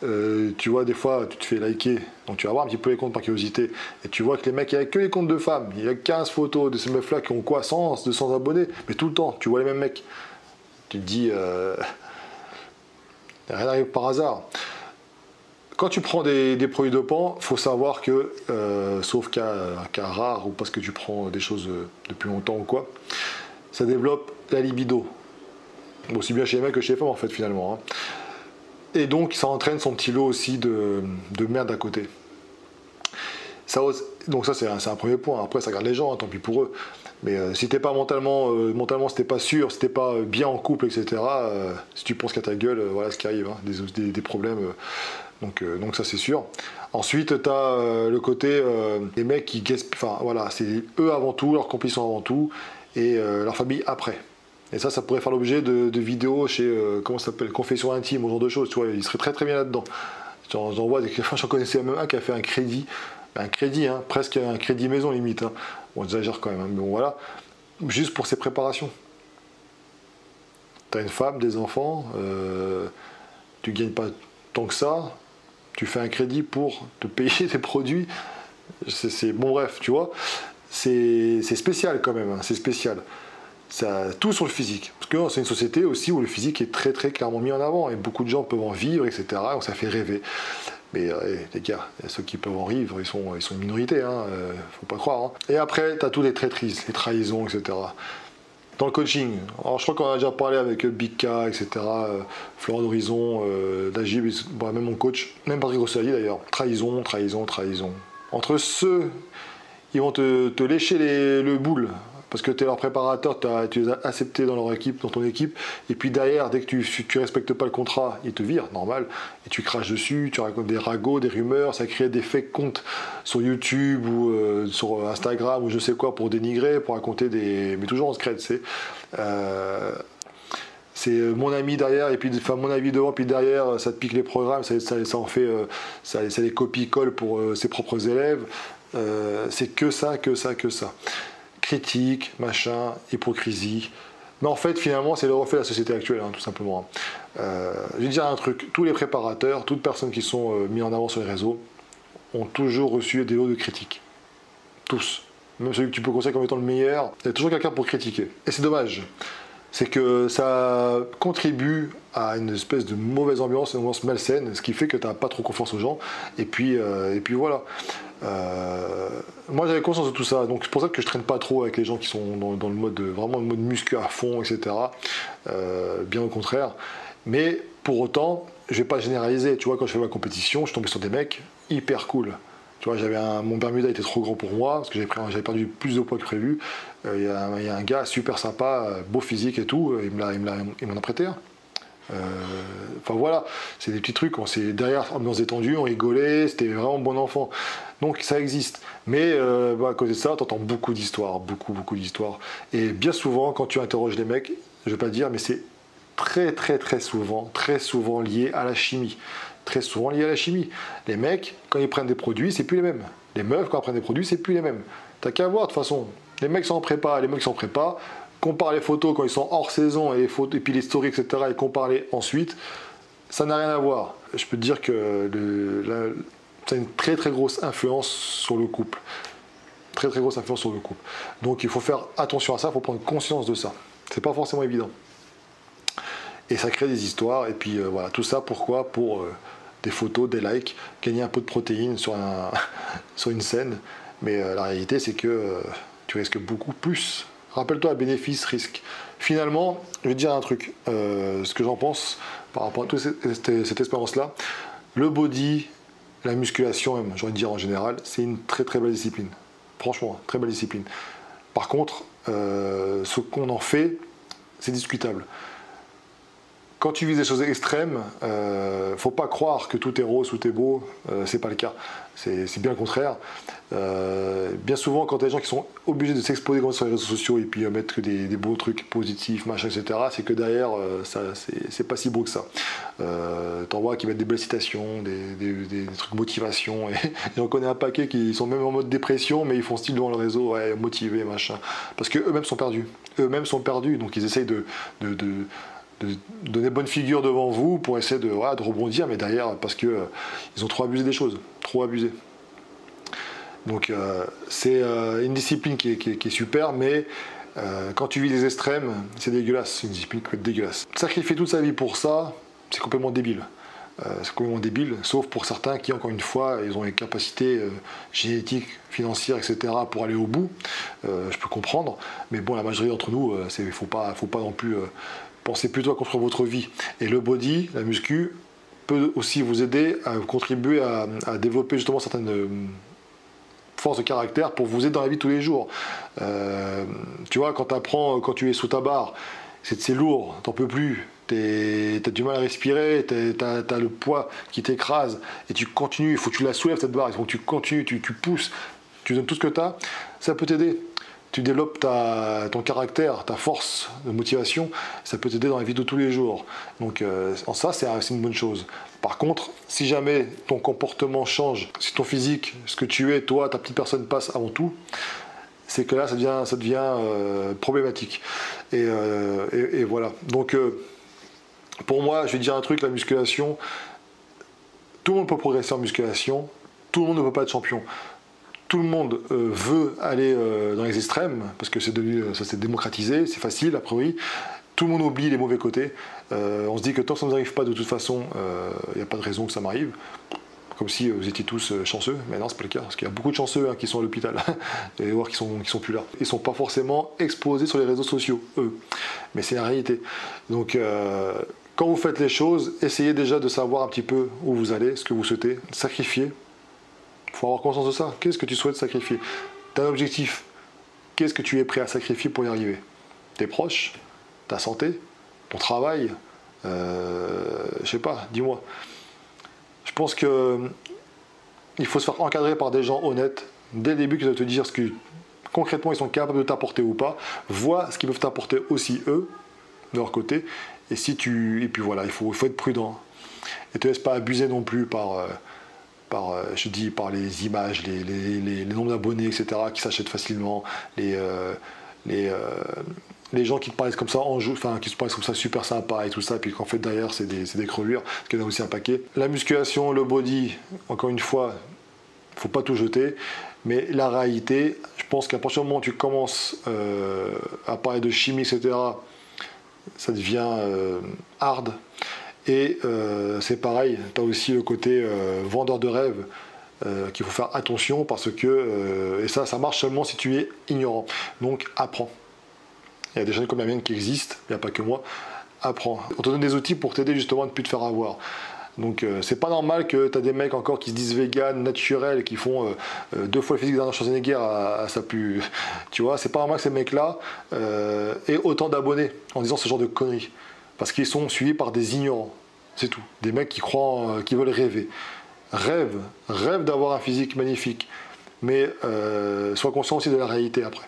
des fois, tu te fais liker, donc tu vas voir un petit peu les comptes par curiosité, et tu vois que les mecs, il n'y a que les comptes de femmes, il y a 15 photos de ces meufs-là qui ont quoi, 100, 200 abonnés, mais tout le temps, tu vois les mêmes mecs. Tu te dis, rien n'arrive par hasard. Quand tu prends des produits dopants, il faut savoir que, sauf cas rare ou parce que tu prends des choses depuis longtemps ou quoi, ça développe la libido. Aussi bien chez les mecs que chez les femmes en fait finalement. Hein. Et donc ça entraîne son petit lot aussi de merde à côté. Donc ça c'est un premier point. Après ça garde les gens, hein, tant pis pour eux. Mais si t'es pas mentalement si t'es pas sûr, si t'es pas bien en couple, etc., si tu penses qu'à ta gueule, voilà ce qui arrive, hein, des problèmes. Donc ça c'est sûr. Ensuite tu as le côté des mecs qui gaspillent, enfin voilà, c'est eux avant tout, leurs compétitions avant tout, et leur famille après. Et ça pourrait faire l'objet de vidéos chez, comment ça s'appelle, Confession intime, ce genre de choses, tu vois, il serait très très bien là-dedans. J'en vois, j'en connaissais même un qui a fait un crédit, hein, presque un crédit maison limite, hein. Bon, j'exagère quand même, hein, mais bon voilà, juste pour ses préparations. T'as une femme, des enfants, tu gagnes pas tant que ça, tu fais un crédit pour te payer tes produits, bon bref, tu vois, c'est spécial quand même, hein, c'est spécial. Ça, tout sur le physique, parce que c'est une société aussi où le physique est très très clairement mis en avant et beaucoup de gens peuvent en vivre, etc. Donc ça fait rêver. Mais les gars, ceux qui peuvent en vivre, ils sont une minorité, hein, faut pas croire. Hein. Et après, tu as toutes les traîtrises, les trahisons, etc. Dans le coaching, alors je crois qu'on a déjà parlé avec Big K, etc., Florent d'Horizon, Dagib, même mon coach, même Patrick Rossali d'ailleurs. Trahison. Entre ceux, ils vont te lécher le boule, parce que tu es leur préparateur, tu les as acceptés dans ton équipe, et puis derrière, dès que tu respectes pas le contrat, ils te virent, normal, et tu craches dessus, tu racontes des ragots, des rumeurs, ça crée des fake comptes sur YouTube ou sur Instagram ou je sais quoi pour dénigrer, pour raconter mais toujours en secret, tu sais. c'est mon ami derrière, et puis enfin, mon avis devant, puis derrière, ça te pique les programmes, ça en fait, ça les copie-colle pour ses propres élèves. C'est que ça, que ça, que ça. Critique, machin, hypocrisie. Mais en fait, finalement, c'est le reflet de la société actuelle, hein, tout simplement. Je vais dire un truc, tous les préparateurs, toutes personnes qui sont mis en avant sur les réseaux, ont toujours reçu des lots de critiques. Tous. Même celui que tu peux considérer comme étant le meilleur, il y a toujours quelqu'un pour critiquer. Et c'est dommage. C'est que ça contribue à une espèce de mauvaise ambiance, une ambiance malsaine, ce qui fait que tu n'as pas trop confiance aux gens. Et puis voilà. Moi j'avais conscience de tout ça, donc c'est pour ça que je traîne pas trop avec les gens qui sont dans le mode vraiment le mode muscu à fond, etc. Bien au contraire. Mais pour autant, je vais pas généraliser. Tu vois, quand je fais ma compétition, je tombais sur des mecs hyper cool. Tu vois, mon Bermuda était trop grand pour moi parce que j'avais perdu plus de poids que prévu. Il y a un gars super sympa, beau physique et tout. Il m'en a prêté un. Enfin voilà, c'est des petits trucs. Derrière, ambiance détendue, on rigolait, c'était vraiment bon enfant. Donc ça existe. Mais à côté de ça, tu entends beaucoup d'histoires, beaucoup d'histoires. Et bien souvent, quand tu interroges les mecs, je vais pas dire, mais c'est très souvent lié à la chimie. Très souvent lié à la chimie. Les mecs, quand ils prennent des produits, c'est plus les mêmes. Les meufs, quand elles prennent des produits, c'est plus les mêmes. T'as qu'à voir de toute façon. Les mecs sont en prépa, compare les photos quand ils sont hors saison et puis les stories, etc. et compare-les ensuite. Ça n'a rien à voir. Je peux te dire que ça a une très grosse influence sur le couple. Très grosse influence sur le couple. Donc il faut faire attention à ça, il faut prendre conscience de ça. C'est pas forcément évident. Et ça crée des histoires, et puis voilà, tout ça pourquoi? Pour des photos, des likes, gagner un peu de protéines sur une scène. Mais la réalité, c'est que tu risques beaucoup plus. Rappelle-toi, bénéfice-risque. Finalement, je vais te dire un truc, ce que j'en pense par rapport à toute cette expérience-là. Le body, la musculation, même, j'ai envie de dire en général, c'est une très belle discipline. Franchement, très belle discipline. Par contre, ce qu'on en fait, c'est discutable. Quand tu vises des choses extrêmes, faut pas croire que tout est rose, tout est beau, c'est pas le cas. C'est bien le contraire. Bien souvent, quand il y a des gens qui sont obligés de s'exposer sur les réseaux sociaux et puis mettre que des beaux trucs positifs, machin, etc., c'est que derrière, c'est pas si beau que ça. T'en vois qui mettent des belles citations, des trucs motivation, et j'en connais un paquet qui sont même en mode dépression, mais ils font style devant le réseau, ouais, motivés, machin. Parce que eux-mêmes sont perdus. Donc ils essayent de donner bonne figure devant vous pour essayer de rebondir, mais derrière, parce que ils ont trop abusé des choses, trop abusé. Donc c'est une discipline qui est super, mais quand tu vis des extrêmes, c'est dégueulasse, c'est une discipline qui peut être dégueulasse. Sacrifier toute sa vie pour ça, c'est complètement débile. Sauf pour certains qui, encore une fois, ils ont les capacités génétiques, financières, etc. pour aller au bout. Je peux comprendre, mais bon, la majorité d'entre nous, faut pas non plus... Pensez plutôt à construire votre vie. Et le body, la muscu, peut aussi vous aider à contribuer à développer justement certaines forces de caractère pour vous aider dans la vie de tous les jours. Tu vois, quand tu es sous ta barre, c'est lourd, t'en peux plus, t'as du mal à respirer, t'as le poids qui t'écrase, et tu continues, il faut que tu la soulèves cette barre, il faut que tu continues, tu pousses, tu donnes tout ce que t'as, ça peut t'aider. Tu développes ton caractère, ta force de motivation, ça peut t'aider dans la vie de tous les jours. Donc en ça, c'est une bonne chose. Par contre, si jamais ton comportement change, si ton physique, ce que tu es, toi, ta petite personne passe avant tout, c'est que là, ça devient problématique. Et voilà. Donc pour moi, je vais dire un truc, la musculation, tout le monde peut progresser en musculation, tout le monde ne peut pas être champion. Tout le monde veut aller dans les extrêmes, parce que ça s'est démocratisé, c'est facile a priori. Tout le monde oublie les mauvais côtés. On se dit que tant que ça ne nous arrive pas de toute façon, il n'y a pas de raison que ça m'arrive. Comme si vous étiez tous chanceux, mais non, c'est pas le cas, parce qu'il y a beaucoup de chanceux qui sont à l'hôpital, et voir qui sont plus là. Ils ne sont pas forcément exposés sur les réseaux sociaux, eux. Mais c'est la réalité. Donc, quand vous faites les choses, essayez déjà de savoir un petit peu où vous allez, ce que vous souhaitez, sacrifier. Il faut avoir conscience de ça. Qu'est-ce que tu souhaites sacrifier? Tu as un objectif. Qu'est-ce que tu es prêt à sacrifier pour y arriver? Tes proches? Ta santé? Ton travail? Je sais pas, dis-moi. Je pense que il faut se faire encadrer par des gens honnêtes dès le début qui doivent te dire ce que concrètement ils sont capables de t'apporter ou pas. Vois ce qu'ils peuvent t'apporter aussi eux, de leur côté. Et puis voilà, il faut être prudent. Et te laisse pas abuser non plus par les images, les nombres d'abonnés, etc., qui s'achètent facilement, les gens qui te paraissent comme ça qui te paraissent comme ça super sympa et tout ça, puis qu'en fait derrière c'est des crevures, parce qu'il y en a aussi un paquet. La musculation, le body, encore une fois, faut pas tout jeter, mais la réalité, je pense qu'à partir du moment où tu commences à parler de chimie, etc., ça devient hard. Et c'est pareil, tu as aussi le côté vendeur de rêve qu'il faut faire attention parce que, et ça marche seulement si tu es ignorant. Donc apprends. Il y a des chaînes comme la mienne qui existent, il n'y a pas que moi. Apprends. On te donne des outils pour t'aider justement à ne plus te faire avoir. Donc c'est pas normal que tu as des mecs encore qui se disent vegan, naturels, qui font 2 fois le physique d'Arnold Schwarzenegger à sa plus. Tu vois, c'est pas normal que ces mecs-là aient autant d'abonnés en disant ce genre de conneries. Parce qu'ils sont suivis par des ignorants. C'est tout. Des mecs qui croient, qui veulent rêver. Rêve d'avoir un physique magnifique. Mais sois conscient aussi de la réalité après.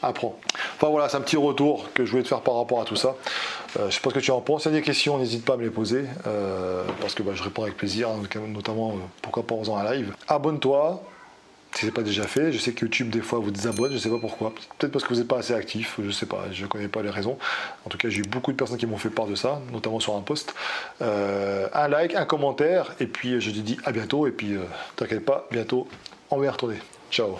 Apprends. Enfin voilà, c'est un petit retour que je voulais te faire par rapport à tout ça. Je sais pas ce que tu en penses. Si tu as des questions, n'hésite pas à me les poser. Parce que je réponds avec plaisir, notamment pourquoi pas en faisant un live. Abonne-toi. Si ce n'est pas déjà fait, je sais que YouTube des fois vous désabonne, je ne sais pas pourquoi. Peut-être parce que vous n'êtes pas assez actif, je ne sais pas, je ne connais pas les raisons. En tout cas, j'ai eu beaucoup de personnes qui m'ont fait part de ça, notamment sur un post. Un like, un commentaire, et puis je te dis à bientôt, et puis t'inquiète pas, bientôt on va y retourner. Ciao.